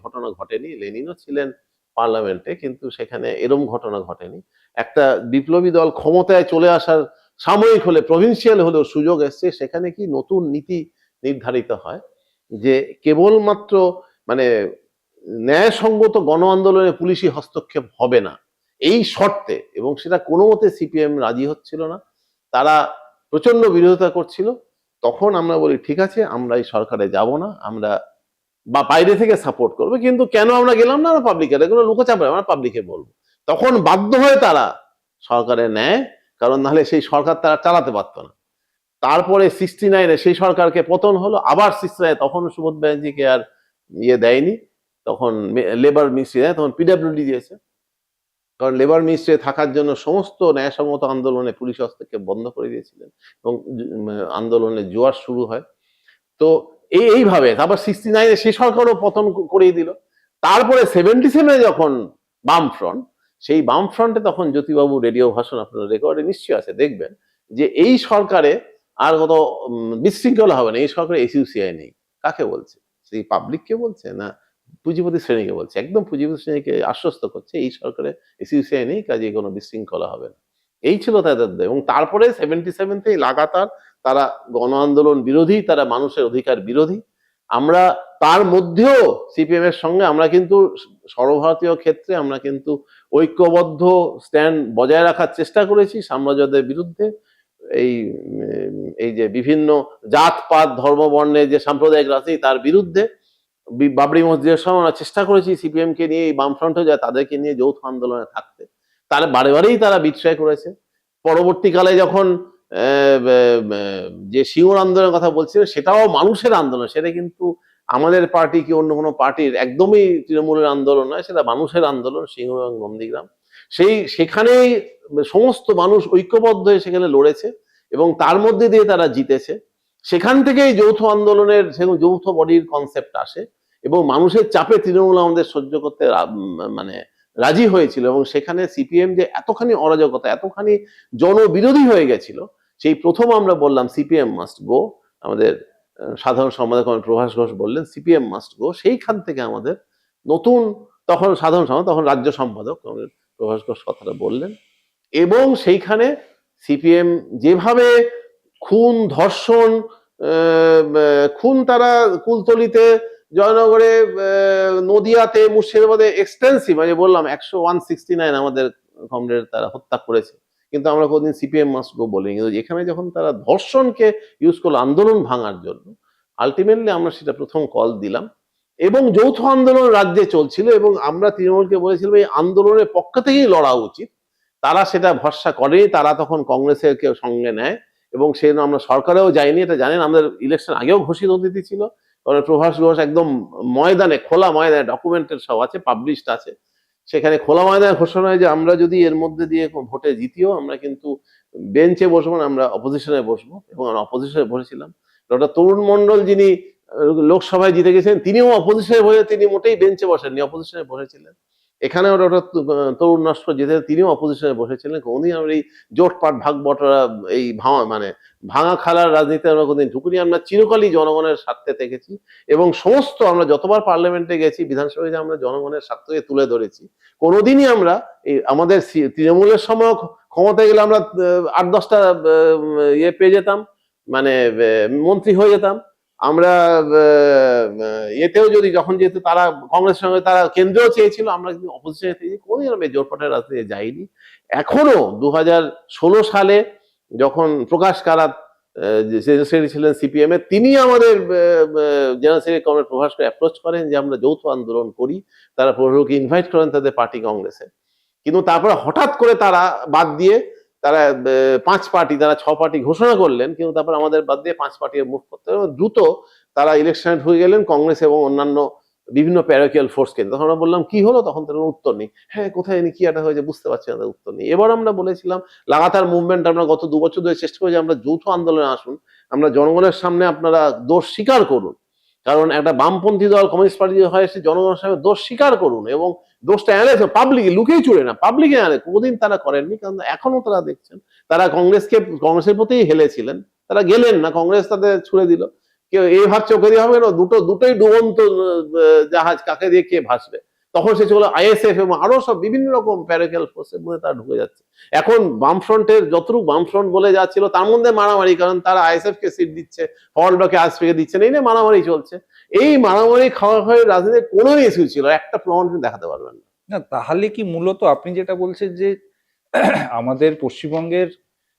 ঘটনা ঘটেনি, লেনিনও ছিলেন পার্লামেন্টে, কিন্তু সেখানে এরম ঘটনা ঘটেনি। একটা বিপ্লবী দল ক্ষমতায় চলে আসার সাময়িক হলে, প্রভিন্সিয়াল হলেও সুযোগ এসছে, সেখানে কি নতুন নীতি নির্ধারিত হয়। যে কেবলমাত্র মানে ন্যায়সঙ্গত গণ আন্দোলনে পুলিশি হস্তক্ষেপ হবে না এই শর্তে, এবং সেটা কোনো মতে সিপিএম রাজি হচ্ছিল না, তারা প্রচন্ড বিরোধিতা করছিল, তখন আমরা বলি ঠিক আছে আমরা এই সরকারে যাব না, আমরা বা বাইরে থেকে সাপোর্ট করবে, কিন্তু কেন আমরা গেলাম না, আমরা পাবলিকের এগুলো লুকোচাপে আমরা পাবলিকে বলবো। তখন বাধ্য হয়ে তারা সরকারে নেয়, কারণ নাহলে সেই সরকার তারা চালাতে পারতো না। তারপরে 69-এ সেই সরকারকে পতন হলো, আবার 69-এ তখন সুবোধ ব্যানার্জিকে আর ইয়ে দেয়নি, তখন লেবার মিনিস্ট্রি দেয়, তখন পিডাব্লিউডি দিয়েছে, কারণ লেবার মিনিস্ট্রি থাকার জন্য সমস্ত ন্যায়সঙ্গত আন্দোলনে পুলিশ হস্তক্ষেপ বন্ধ করে দিয়েছিলেন এবং আন্দোলনের জোয়ার শুরু হয়। তো এইভাবে তারপর 69-এ সেই সরকারও পতন করিয়ে দিল। তারপরে 77-এ যখন বামফ্রন্ট, সেই বামফ্রন্টে তখন জ্যোতিবাবু রেডিও ভাষণ আপনার রেকর্ডে নিশ্চয়ই আছে, দেখবেন যে এই সরকারে আর কত বিশৃঙ্খলা হবে না, এই সরকারে এসইউসিআই নেই। কাকে বলছে? সেই পাবলিককে বলছে না পুঁজিপতি শ্রেণীকে বলছে? একদম পুঁজিপতি শ্রেণীকে আশ্বস্ত করছে এই সরকারে এসইউসিআই নেই, কাজে কোনো বিশৃঙ্খলা হবে না। এই ছিল তাদের দাবি। এবং তারপরে 77-তে লাগাতার তারা গণ আন্দোলন বিরোধী, তারা মানুষের অধিকার বিরোধী। আমরা তার মধ্যেও সিপিএম এর সঙ্গে আমরা কিন্তু সর্বভারতীয় ক্ষেত্রে আমরা কিন্তু ঐক্যবদ্ধ স্ট্যান্ড বজায় রাখার চেষ্টা করেছি সাম্রাজ্যবাদের বিরুদ্ধে। এই এই যে বিভিন্ন জাতপাত ধর্ম বর্ণের যে সাম্প্রদায়িক রাজনীতি তার বিরুদ্ধে বাবরি মসজিদের সময় আমরা চেষ্টা করেছি সিপিএম কে নিয়ে, এই বামফ্রন্টে যায় তাদেরকে নিয়ে যৌথ আন্দোলনে থাকতে, তারা বারেবারেই তারা বিট্রাই করেছে। পরবর্তীকালে যখন যে সিঙ্গুর আন্দোলনের কথা বলছিলেন সেটাও মানুষের আন্দোলন, সেটা কিন্তু আমাদের পার্টি কি অন্য কোনো পার্টির একদমই তৃণমূলের আন্দোলন নয়, সেটা মানুষের আন্দোলন সিঙ্গুর এবং নন্দীগ্রাম। সেখানেই সমস্ত মানুষ ঐক্যবদ্ধ হয়ে সেখানে লড়েছে এবং তার মধ্যে দিয়ে তারা জিতেছে। সেখান থেকেই যৌথ আন্দোলনের যৌথ বডির কনসেপ্ট আসে এবং মানুষের চাপে তৃণমূল আমাদের সহ্য করতে মানে রাজি হয়েছিল, এবং সেখানে সিপিএম যে এতখানি অরাজকতা এতখানি জনবিরোধী হয়ে গেছিল, সেই প্রথম আমরা বললাম সিপিএম মাস্ট গো, আমাদের সাধারণ সম্পাদক প্রভাস ঘোষ বললেন সিপিএম মাস্ট গো। সেইখান থেকে আমাদের নতুন, তখন সাধারণ সম্পাদক তখন রাজ্য সম্পাদক প্রভাস ঘোষ কথাটা বললেন, এবং সেইখানে সিপিএম যেভাবে খুন ধর্ষণ খুন তারা কুলতলিতে জয়নগরে নদিয়াতে মুর্শিদাবাদে এক্সটেন্সিভ, আমি বললাম 169 আমাদের কমরেড তারা হত্যা করেছে, কিন্তু আমরা কোনদিন সিপিএম মাস্ট গো বলিনি। কিন্তু এখানে যখন তারা ধর্ষণকে ইউজ করলো আন্দোলন ভাঙার জন্য, আলটিমেটলি আমরা সেটা প্রথম কল দিলাম এবং যৌথ আন্দোলন রাজ্যে চলছিল এবং আমরা তৃণমূলকে বলেছিলাম এই আন্দোলনের পক্ষ থেকেই লড়া উচিত। তারা সেটা ভরসা করেনি, তারা তখন কংগ্রেসের কেউ সঙ্গে নেয় এবং সেই আমরা সরকারেও যাইনি, এটা জানেন, আমাদের ইলেকশন আগেও ঘোষিত অতিথি ছিল। কারণ প্রভাস ঘোষ একদম ময়দানে, খোলা ময়দানে, ডকুমেন্টের সব আছে, পাবলিশড আছে, সেখানে খোলা ময়দানে ঘোষণা হয় যে আমরা যদি এর মধ্যে দিয়ে ভোটে জিতিও আমরা কিন্তু বেঞ্চে বসবো না, আমরা অপোজিশনে বসবো, এবং আমরা অপোজিশনে বসেছিলাম। ডক্টর তরুণ মণ্ডল যিনি লোকসভায় জিতে গেছেন তিনিও অপোজিশনে বসে, তিনি মোটেই বেঞ্চে বসেননি, অপোজিশনে বসেছিলেন। এখানেও ডক্টর তরুণ নস্কর জিতে তিনিও অপোজিশনে বসেছিলেন। কোনদিন আমরা এই জোটপাট ভাগ বটরা এই মানে ভাঙা খালার রাজনীতি আমরা কোনদিন ঢুকুনি। আমরা চিরকালই জনগণের স্বার্থে থেকেছি এবং সমস্ত আমরা যতবার পার্লামেন্টে গেছি, বিধানসভায় আমরা জনগণের স্বার্থকে তুলে ধরেছি। কোনোদিনই আমরা এই আমাদের তৃণমূলের সময় ক্ষমতায় গেলে আমরা 8-10টা ইয়ে পেয়ে যেতাম, মানে মন্ত্রী হয়ে যেতাম। আমরা এতেও যদি যখন যেহেতু তারা কংগ্রেসের সঙ্গে তারা কেন্দ্রেও চেয়েছিল, আমরা কিন্তু অপোজিশনে থেকে কোনোদিন আমরা জোটপাটের রাজনীতি যাইনি। এখনো 2016 সালে যখন প্রকাশ কারাত জেনারেল সেক্রেটারি ছিলেন সিপিএম এর, তিনি আমাদের জেনারেল সেক্রেটারি কমরেড প্রভাসকে অ্যাপ্রোচ করেন যে আমরা যৌথ আন্দোলন করি, তারা প্রভাসকে ইনভাইট করেন তাদের পার্টি কংগ্রেসে। কিন্তু তারপরে হঠাৎ করে তারা বাদ দিয়ে তারা 5 পার্টি, তারা 6 পার্টি ঘোষণা করলেন, কিন্তু তারপর আমাদের বাদ দিয়ে 5 পার্টি মুভ করতে দ্রুত তারা ইলেকশনে ঢুকে গেলেন কংগ্রেস এবং অন্যান্য বিভিন্ন প্যারোকিয়াল ফোর্সকে। তখন আমরা বললাম কি হলো, তখন তার উত্তর নেই। হ্যাঁ, কোথায় কি একটা হয়েছে বুঝতে পারছি না, তার উত্তর নেই। এবার আমরা বলেছিলাম লাগাতার মুভমেন্ট, আমরা গত 2 বছর ধরে চেষ্টা করি যে আমরা যৌথ আন্দোলনে আসুন, আমরা জনগণের সামনে আপনারা দোষ স্বীকার করুন, কারণ একটা বামপন্থী দল কমিউনিস্ট পার্টি হয় সে জনগণের সামনে দোষ স্বীকার করুন এবং দোষটা এনে পাবলিকে, লুকেই চুড়ে না, পাবলিকে আনে। কোনোদিন তারা করেননি, কারণ এখনো তারা দেখছেন তারা কংগ্রেসের প্রতি হেলেছিলেন, তারা গেলেন না, কংগ্রেস তাদের ছুড়ে দিল। কেউ এই ভাবছে ওকে দিয়ে হবে না, দুটোই ডুবন্ত জাহাজ, কাকে দিয়ে কে ভাসবে। তখন সে চলে আইএসএফ এবং আরো সব বিভিন্ন রকম প্যারাকেল ফোর্সের মধ্যে তারা ঢুকে যাচ্ছে। এখন বামফ্রন্টের যতটুকু বামফ্রন্ট বলে যা ছিল তার মধ্যে মারামারি, কারণ তারা আইএসএফ কে সিট দিচ্ছে, ফরওয়ার্ড ব্লকে আজকে দিচ্ছে না, এই নিয়ে মারামারি চলছে। এই মারামারি খাওয়া খাওয়াই রাজনীতির কোনো ইস্যু ছিল, একটা প্রমাণ কিন্তু দেখাতে পারবেন না। না, তাহলে কি মূলত আপনি যেটা বলছেন যে আমাদের পশ্চিমবঙ্গের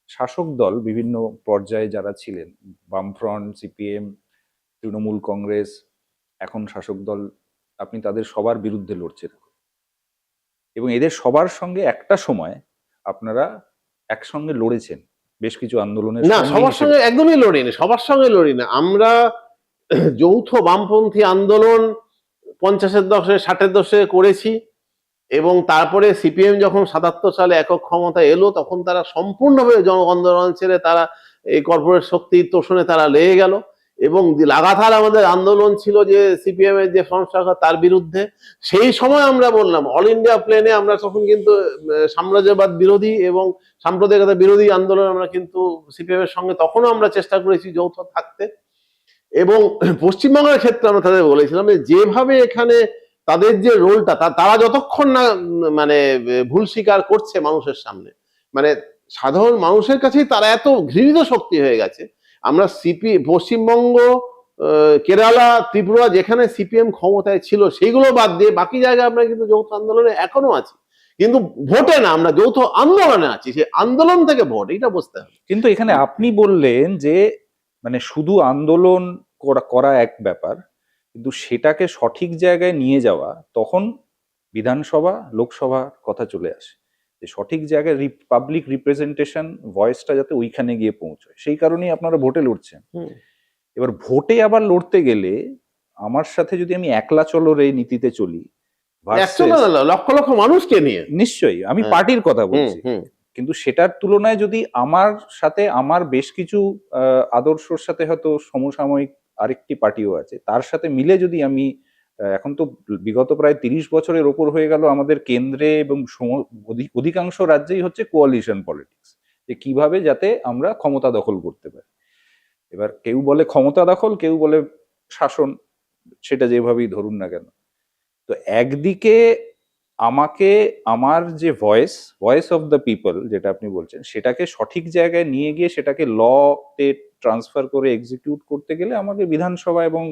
শাসক দল বিভিন্ন পর্যায়ে যারা ছিলেন, বামফ্রন্ট, সিপিএম, তৃণমূল কংগ্রেস, এখন শাসক দল, আপনি তাদের সবার বিরুদ্ধে লড়ছেন এবং এদের সবার সঙ্গে একটা সময় আপনারা একসঙ্গে লড়েছেন বেশ কিছু আন্দোলনের না, সঙ্গী সবার হিসেবে। সঙ্গে একদমই লড়িনি, সবার সঙ্গে লড়িনি। আমরা যৌথ বামপন্থী আন্দোলন 50-এর দশকে 60-এর দশকে করেছি, এবং তারপরে সিপিএম যখন 77 সালে একক ক্ষমতা এলো তখন তারা সম্পূর্ণভাবে জন আন্দোলন ছেড়ে তারা এই কর্পোরেট শক্তির তোষণে তারা লেগে গেল, এবং লাগাতার আমাদের আন্দোলন ছিল যে সিপিএম এর যে ফ্রন্ট সরকার তার বিরুদ্ধে। সেই সময় আমরা বললাম অল ইন্ডিয়া প্লেনে আমরা তখন কিন্তু সাম্রাজ্যবাদ বিরোধী এবং সাম্প্রদায়িকতা বিরোধী আন্দোলন আমরা কিন্তু সিপিএম এর সঙ্গে তখনও আমরা চেষ্টা করেছি যৌথ থাকতে। এবং পশ্চিমবঙ্গের ক্ষেত্রে আমরা তাদের বলেছিলাম যে যেভাবে এখানে তাদের যে রোলটা তারা যতক্ষণ না মানে ভুল স্বীকার করছে মানুষের সামনে, মানে সাধারণ মানুষের কাছেই তারা এত ঘৃণিত শক্তি হয়ে গেছে। আমরা পশ্চিমবঙ্গ, কেরালা, ত্রিপুরা যেখানে সিপিএম ক্ষমতায় ছিল সেইগুলো বাদ দিয়ে বাকি জায়গায় আমরা কিন্তু যৌথ আন্দোলনে এখনো আছি, কিন্তু ভোটে না, আমরা যৌথ আন্দোলনে আছি। সেই আন্দোলন থেকে ভোট, এটা বুঝতে হবে। কিন্তু এখানে আপনি বললেন যে মানে শুধু আন্দোলন করা এক ব্যাপার, কিন্তু সেটাকে সঠিক জায়গায় নিয়ে যাওয়া, তখন বিধানসভা লোকসভার কথা চলে আসে যে সঠিক জায়গায় পাবলিক রিপ্রেজেন্টেশন, ভয়েসটা যাতে ওইখানে গিয়ে পৌঁছয়, সেই কারণেই আপনারা ভোটে লড়ছেন। এবার ভোটে আবার লড়তে গেলে আমার সাথে যদি আমি একলা চলো রে নীতিতে চলি, লক্ষ লক্ষ মানুষকে নিয়ে, নিশ্চয়ই আমি পার্টির কথা বলছি, কিন্তু সেটার তুলনায় যদি আমার সাথে আমার বেশ কিছু আদর্শর সাথে হয়তো সমসাময়িক আরেকটি পার্টিও আছে, তার সাথে মিলে যদি আমি এখন তো বিগত প্রায় 30 বছরের ওপর হয়ে গেল আমাদের কেন্দ্রে এবং অধিকাংশ রাজ্যেই হচ্ছে কোয়ালিশন পলিটিক্স, যে কিভাবে যাতে আমরা ক্ষমতা দখল করতে পারি। এবার কেউ বলে ক্ষমতা দখল, কেউ বলে শাসন, সেটা যেভাবেই ধরুন না কেন। তো একদিকে আমাকে আমার যে ভয়েস অফ দ্য পিপল যেটা আপনি বলছেন, সেটাকে সঠিক জায়গায় নিয়ে গিয়ে সেটাকে লতে ট্রান্সফার করে এক্সিকিউট করতে গেলে আমাকে বিধানসভা এবং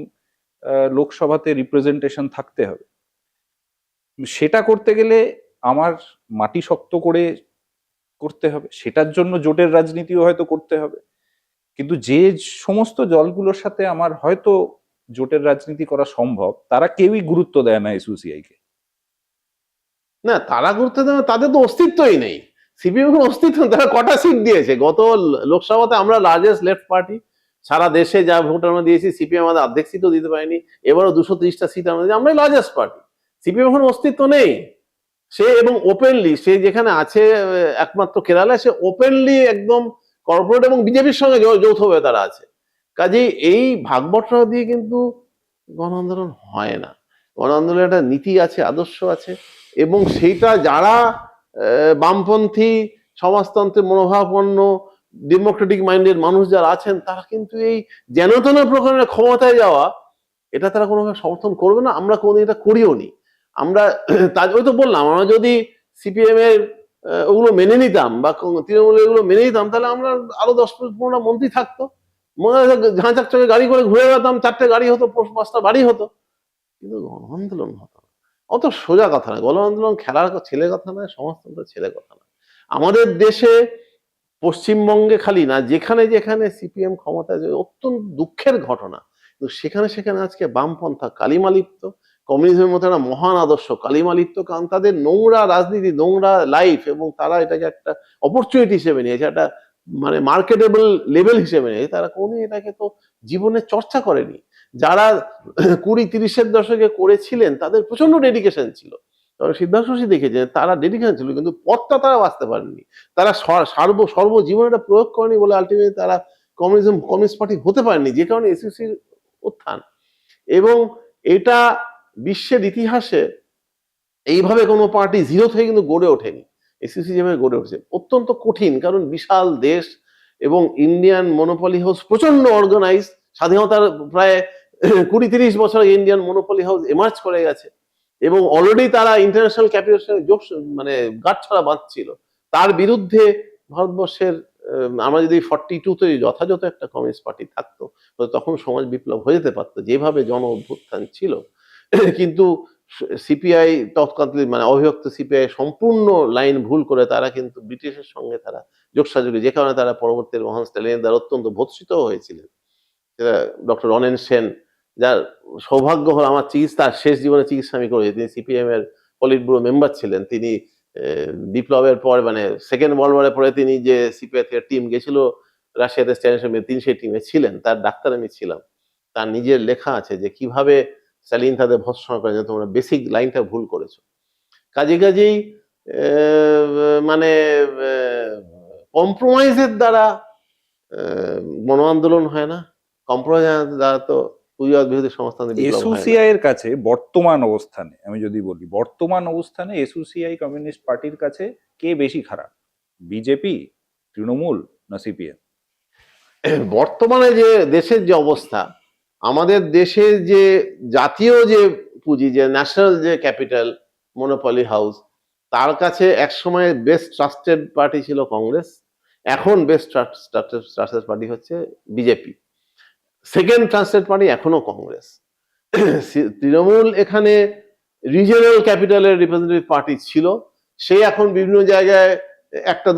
লোকসভাতে রিপ্রেজেন্টেশন থাকতে হবে। সেটা করতে গেলে আমার মাটি শক্ত করে করতে হবে, সেটার জন্য জোটের রাজনীতিও হয়তো করতে হবে। কিন্তু যে সমস্ত দলগুলোর সাথে আমার হয়তো জোটের রাজনীতি করা সম্ভব, তারা কেউই গুরুত্ব দেয় না এসইউসিআই কে। না, তারা গুরুত্ব দেয়, তাদের তো অস্তিত্বই নেই। সিপিএম এর অস্তিত্ব, তারা কটা সিট দিয়েছে গত লোকসভাতে? আমরা লার্জেস্ট লেফট পার্টি সারা দেশে, যা ভোট আমরা দিয়েছি, সিপিএম আমাদের অর্ধেক সিটও দিতে পারেনি। এবারও 230টা সিট আমরা দিয়েছি, আমরাই লার্জেস্ট পার্টি। সিপিএম এখন অস্তিত্ব নেই। সে এবং ওপেনলি সে যেখানে আছে একমাত্র কেরালায়, সে ওপেনলি একদম কর্পোরেট এবং বিজেপির সঙ্গে যৌথভাবে তারা আছে। কাজেই এই ভাগবটরা দিয়ে কিন্তু গণ আন্দোলন হয় না। গণ আন্দোলনের একটা নীতি আছে, আদর্শ আছে, এবং সেইটা যারা বামপন্থী সমাজতন্ত্রের মনোভাবাপন্ন ডেমোক্রেটিক মাইন্ডের মানুষ যারা আছেন, তারা কিন্তু এই যেন তেন প্রকারের ক্ষমতায় যাওয়া, এটা তারা কোনোভাবে সমর্থন করবে না। আমরা কোনোদিন এটা করিও নি। আমরা ওই তো বললাম, আমরা যদি সিপিএম এর ওগুলো মেনে নিতাম বা তৃণমূলের এগুলো মেনে নিতাম, তাহলে আমরা আরো 10-15টা মন্ত্রী থাকতো, মনে হয় ঝাঁচাক চকে গাড়ি করে ঘুরে বেড়াতাম, 4টে গাড়ি হতো, 5টা বাড়ি হতো, কিন্তু গণ আন্দোলন হতো না। অত সোজা কথা না, গণ আন্দোলন খেলার ছেলে কথা নয়, সমাজতন্ত্রের ছেলে কথা না। আমাদের দেশে পশ্চিমবঙ্গে খালি না, যেখানে যেখানে সিপিএম ক্ষমতায়, অত্যন্ত দুঃখের ঘটনা, কিন্তু সেখানে সেখানে আজকে বামপন্থা কালিমালিপ্ত, কমিউনিজমের মতো একটা মহান আদর্শ কালিমালিপ্ত, কারণ তাদের নোংরা রাজনীতি, নোংরা লাইফ, এবং তারা এটাকে একটা অপরচুনিটি হিসেবে নিয়েছে, একটা মানে মার্কেটেবল লেভেল হিসেবে নিয়েছে। তারা কোনোদিন এটাকে তো জীবনে চর্চা করেনি। যারা 20-30-এর দশকে করেছিলেন, তাদের প্রচন্ড ডেডিকেশন ছিল। সিদ্ধার্থ দেখেছেন, তারা ডেডিকেশন ছিল, কিন্তু পথটা তারা বাঁচতে পারেননি। তারা সর্বজীবন এটা প্রয়োগ করেনি বলে আলটিমেটলি তারা কমিউনিস্ট পার্টি হতে পারেনি, যে কারণে এসইউসির উত্থান। এবং এটা বিশ্বের ইতিহাসে এইভাবে কোনো পার্টি জিরো থেকে কিন্তু গড়ে ওঠেনি। এসইউসি যেভাবে গড়ে উঠেছে অত্যন্ত কঠিন, কারণ বিশাল দেশ এবং ইন্ডিয়ান মনোপলি হাউস প্রচন্ড অর্গানাইজ। স্বাধীনতার প্রায় 20-30 বছর ইন্ডিয়ান মনোপলি হাউস এমার্জ করে গেছে, এবং অলরেডি তারা ইন্টারন্যাশনাল ক্যাপিটালের সঙ্গে মানে গাঁটছড়া বাঁধছিল। তার বিরুদ্ধে ভারতবর্ষের আমরা যদি 42-তে যথাযথ একটা কমিউনিস্ট পার্টি থাকতো, তো তখন সমাজ বিপ্লব হয়ে যেতে পারতো যেভাবে জন অভ্যুত্থান ছিল। কিন্তু সিপিআই তৎকালীন মানে অবিভক্ত সিপিআই সম্পূর্ণ লাইন ভুল করে তারা কিন্তু ব্রিটিশের সঙ্গে তারা যোগসাযোগী, যে কারণে তারা পরবর্তী মহান স্ট্যালিনের দ্বারা অত্যন্ত ভৎসিত হয়েছিলেন। ডক্টর রনেন সেন, যার সৌভাগ্য হল আমার তার শেষ জীবনে চিকিৎসা আমি করেছি, তিনি সিপিএম এর পলিট ব্যুরো মেম্বার ছিলেন। তিনি বিপ্লবের পর মানে সেকেন্ড ওয়ার্ল্ড ওয়ারের পরে তিনি যে সিপিআই থেকে টিম গেছিল রাশিয়াতে স্ট্যালিনের, তিনি সেই টিমে ছিলেন, তার ডাক্তার আমি ছিলাম। তার নিজের লেখা আছে যে কিভাবে স্ট্যালিন তাদের ভৎসনা করেন, যে তোমরা বেসিক লাইনটা ভুল করেছো। কাজেই মানে কম্প্রোমাইজের দ্বারা গণ আন্দোলন হয় না, কম্প্রোমাইজের দ্বারা তো পুঁজিবাদ বিরোধী সংস্থান এসইউসিআই এর কাছে বর্তমান অবস্থানে, আমি যদি বলি বর্তমান অবস্থানে এসইউসিআই কমিউনিস্ট পার্টির কাছে কে বেশি খারাপ, বিজেপি, তৃণমূল না সিপিএম? বর্তমানে যে দেশের যে অবস্থা, আমাদের দেশের যে জাতীয় যে পুঁজি, যে ন্যাশনাল যে ক্যাপিটাল মনোপলি হাউস, তার কাছে একসময় বেস্ট ট্রাস্টেড পার্টি ছিল কংগ্রেস, এখন বেস্ট ট্রাস্টেড পার্টি হচ্ছে বিজেপি। সেকেন্ড ট্রাস্টেড পার্টি এখনো কংগ্রেস। তৃণমূল এখানে রিজিয়নাল ক্যাপিটালের রিপ্রেজেন্টেটিভ পার্টি ছিল, সে এখন বিভিন্ন জায়গায় একটা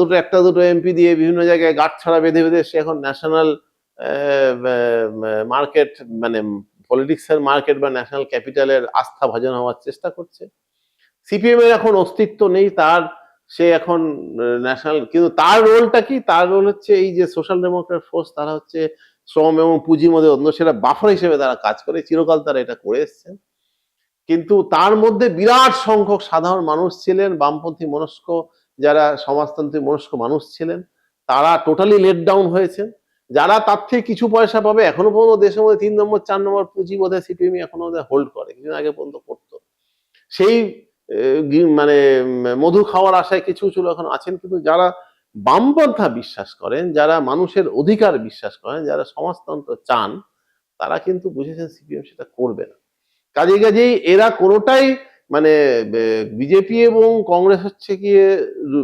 দুটো এমপি দিয়ে বিভিন্ন জায়গায় গাঁটছড়া বেঁধে সে এখন ন্যাশনাল মার্কেট মানে পলিটিক্সের মার্কেট বা ন্যাশনাল ক্যাপিটালের আস্থা ভাজন হওয়ার চেষ্টা করছে। সিপিএম এর এখন অস্তিত্ব নেই, সে এখন ন্যাশনাল, কিন্তু তার রোলটা কি? তার রোল হচ্ছে এই যে সোশ্যাল ডেমোক্রেট ফোর্স, তারা হচ্ছে শ্রম এবং পুঁজির মধ্যে অন্য সেটা বাফার হিসেবে তারা কাজ করে, চিরকাল তারা এটা করে এসছেন। কিন্তু তার মধ্যে বিরাট সংখ্যক সাধারণ মানুষ ছিলেন, বামপন্থী মনস্ক যারা সমাজতান্ত্রিক মনস্ক মানুষ ছিলেন, তারা টোটালি লেট ডাউন হয়েছেন। যারা তার থেকে কিছু পয়সা পাবে, এখনো পর্যন্ত দেশের মধ্যে 3 নম্বর 4 নম্বর পুঁজি বোধহয় সিপিএম এখনো হোল্ড করে, কিছুদিন আগে পর্যন্ত করতো। সেই মানে মধু খাওয়ার আশায় কিছু এখন আছেন, কিন্তু যারা বামপন্থা বিশ্বাস করেন, যারা মানুষের অধিকার বিশ্বাস করেন, যারা সমাজতন্ত্র চান, তারা কিন্তু বুঝেছেন সিপিএম সেটা করবে না। কাজেই এরা কোনোটাই মানে বিজেপি এবং কংগ্রেস হচ্ছে গিয়ে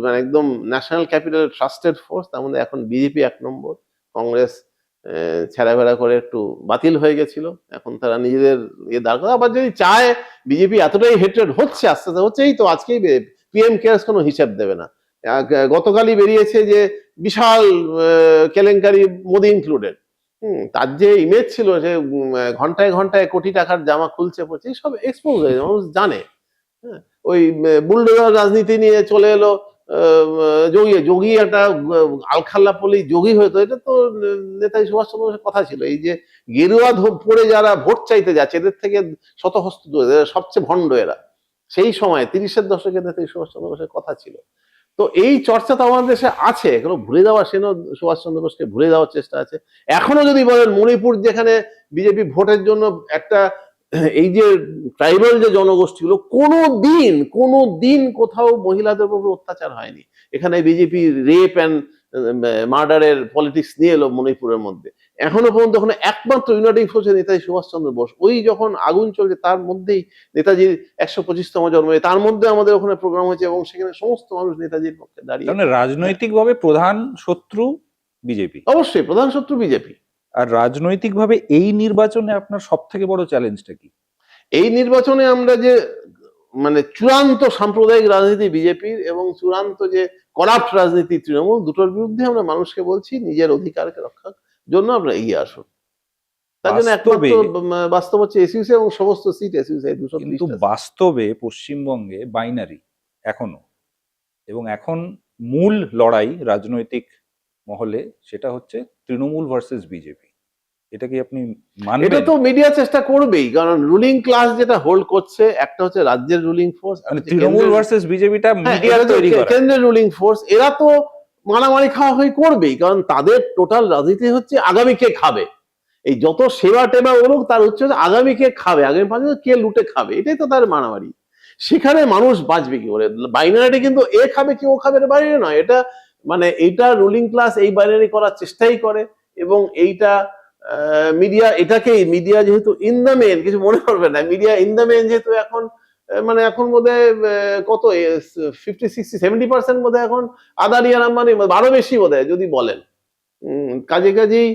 মানে একদম ন্যাশনাল ক্যাপিটাল ট্রাস্টেড ফোর্স, তার মধ্যে এখন বিজেপি 1 নম্বর, কংগ্রেস ছেড়াবেড়া করে একটু বাতিল হয়ে গেছিল, এখন তারা নিজেদের দাঁড় করে। আবার যদি চায়, বিজেপি এতটাই হেট্রেড হচ্ছে, আস্তে আস্তে হচ্ছে, এই তো আজকেই পিএম কেয়ার্স কোনো হিসাব দেবে না। গতকালই বেরিয়েছে যে বিশাল কেলেঙ্কারি, মোদি ইনক্লুডেড। তার যে ইমেজ ছিল, যে ঘন্টায় ঘন্টায় কোটি টাকার জামা খুলছে পড়ছে, সব এক্সপোজ হয়ে মানুষ জানে। হ্যাঁ, ওই বুলডোজার রাজনীতি নিয়ে চলে এলো যোগী একটা আলখাল্লাপলি যোগী হয়তো, এটা তো নেতাজি সুভাষচন্দ্র বোসের কথা ছিল। এই যে গেরুয়া পরে যারা ভোট চাইতে যাচ্ছে, এদের থেকে শতহস্ত সবচেয়ে ভণ্ড এরা। সেই সময় 30-এর দশকে নেতাজি সুভাষচন্দ্র বোসের কথা ছিল। তো এই চর্চা তো আমাদের দেশে আছে, এগুলো ভুলে যাওয়া, সেও সুভাষচন্দ্র বোসকে ভুলে যাওয়ার চেষ্টা আছে। এখনো যদি বলেন মণিপুর, যেখানে বিজেপি ভোটের জন্য একটা এই যে ট্রাইবাল যে জনগোষ্ঠীগুলো, কোনোদিন কোথাও মহিলাদের উপর অত্যাচার হয়নি। এখানে বিজেপি রেপ অ্যান্ড মার্ডারের পলিটিক্স নিয়ে এলো মণিপুরের মধ্যে। এখনো পর্যন্ত ওখানে একমাত্র ইউনাইটিং ফোর্স নেতাজি সুভাষচন্দ্র বোস। ওই যখন আগুন চলছে, তার মধ্যেই নেতাজির 125তম জন্ম, তার মধ্যে আমাদের ওখানে প্রোগ্রাম হয়েছে, এবং সেখানে সমস্ত মানুষ নেতাজির পক্ষে দাঁড়িয়ে। রাজনৈতিকভাবে প্রধান শত্রু বিজেপি, অবশ্যই প্রধান শত্রু বিজেপি। আর রাজনৈতিকভাবে এই নির্বাচনে আপনার সব থেকে বড় চ্যালেঞ্জটা কি? এই নির্বাচনে আমরা যে মানে চূড়ান্ত সাম্প্রদায়িক রাজনীতি বিজেপির এবং চূড়ান্ত যে করাপ্ট রাজনীতি তৃণমূল, দুটোর বিরুদ্ধে আমরা মানুষকে বলছি নিজের অধিকারকে রক্ষার জন্য আমরা এগিয়ে আসুন। তার জন্য একমাত্র বাস্তব হচ্ছে এসইউসি এবং সমস্ত সিট এসইউসি। কিন্তু বাস্তবে পশ্চিমবঙ্গে বাইনারি এখনো, এবং এখন মূল লড়াই রাজনৈতিক মহলে সেটা হচ্ছে তৃণমূল ভার্সেস বিজেপি। এটা কি আপনি মানবেন? এটা তো মিডিয়া চেষ্টা করবেই, কারণ রুলিং ক্লাস যেটা হোল্ড করছে, একটা হচ্ছে রাজ্যের রুলিং ফোর্স, তৃণমূল ভার্সেস বিজেপিটা কেন্দ্রের রুলিং ফোর্স। এরা তো মারামারি খাওয়া হয়ে করবেই, কারণ তাদের টোটাল রাজনীতি হচ্ছে আগামী কে খাবে। এই যত সেবা টেবা বলুক, তার হচ্ছে আগামী কে খাবে, আগামী 5 বছর কে লুটে খাবে, এটাই তো তার মারামারি। সেখানে মানুষ বাঁচবে কি করে? বাইনারি কিন্তু এ খাবে কি ও খাবে বাইরে নয়, এটা মানে এইটা রুলিং ক্লাস এই বাইনারি করার চেষ্টাই করে। এবং এইটা মিডিয়া, এটাকেই মিডিয়া যেহেতু ইন দ্য মেন, কিছু মনে করবে না, মিডিয়া ইন দ্য মেন যেহেতু এখন মানে এখন বোধহয় কত 50, 60, 70% বোধহয় এখন আদানি আর আম্বানি, আরো বেশি বোধহয় যদি বলেন। কাজেই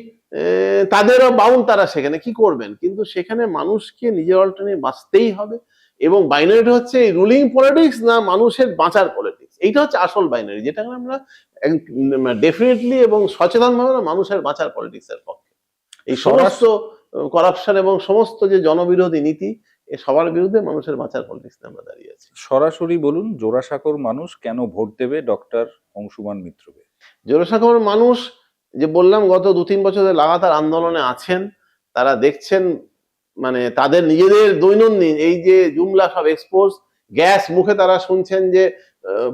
তাদেরও বাউন্ড, তারা সেখানে কি করবেন, কিন্তু সেখানে মানুষকে নিজের অল্টারনেটিভ বাঁচতেই হবে। এবং বাইনারিটা হচ্ছে রুলিং পলিটিক্স না মানুষের বাঁচার পলিটিক্স, এইটা হচ্ছে আসল বাইনারি, যেটা আমরা ডেফিনেটলি এবং সচেতন ভাবে মানুষের বাঁচার পলিটিক্স এর পক্ষে। এই সমস্ত করাপশন এবং সমস্ত যে জনবিরোধী নীতি, এ সবার বিরুদ্ধে মানুষের বাঁচার পলিটিক্স আমরা দাঁড়িয়ে আছি। সরাসরি বলুন, জোড়াসাঁকোর মানুষ কেন ভোট দেবে ডক্টর অংশুমান মিত্রকে? জোড়াসাঁকোর মানুষ, যে বললাম গত 2-3 বছর লাগাতার আন্দোলনে আছেন, তারা দেখছেন মানে তাদের নিজেদের দৈনন্দিন এই যে জুমলা সব এক্সপোজ, গ্যাস মুখে তারা শুনছেন যে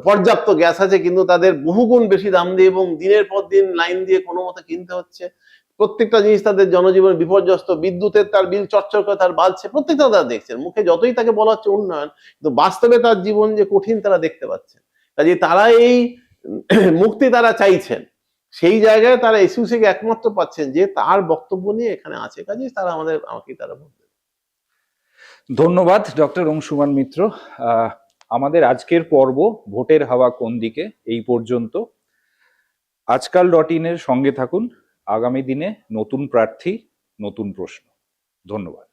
পর্যাপ্ত গ্যাস আছে, কিন্তু তাদের বহুগুণ বেশি দাম দিয়ে এবং দিনের পর দিন লাইন দিয়ে কোনো মতে কিনতে হচ্ছে। প্রত্যেকটা জিনিস তাদের জনজীবন বিপর্যস্ত, বিদ্যুতের তার বিল চটচট করে তার বাড়ছে, প্রত্যেকটা তারা দেখছেন। মুখে যতই তাকে বলা হচ্ছে উন্নয়ন, কিন্তু বাস্তবে তার জীবন যে কঠিন তারা দেখতে পাচ্ছেন। কাজে তারা এই মুক্তি তারা চাইছেন, সেই জায়গায় তারা এসইউসিকে একমাত্র পাচ্ছেন যে তার বক্তব্য নিয়ে এখানে আছে, কাজেই তারা আমাকে তারা ভোট দেবে। ধন্যবাদ ডক্টর অংশুমান মিত্র। আমাদের আজকের পর্ব ভোটের হাওয়া কোন দিকে এই পর্যন্ত। আজকাল.in এর সঙ্গে থাকুন। আগামী দিনে নতুন প্রার্থী, নতুন প্রশ্ন। ধন্যবাদ।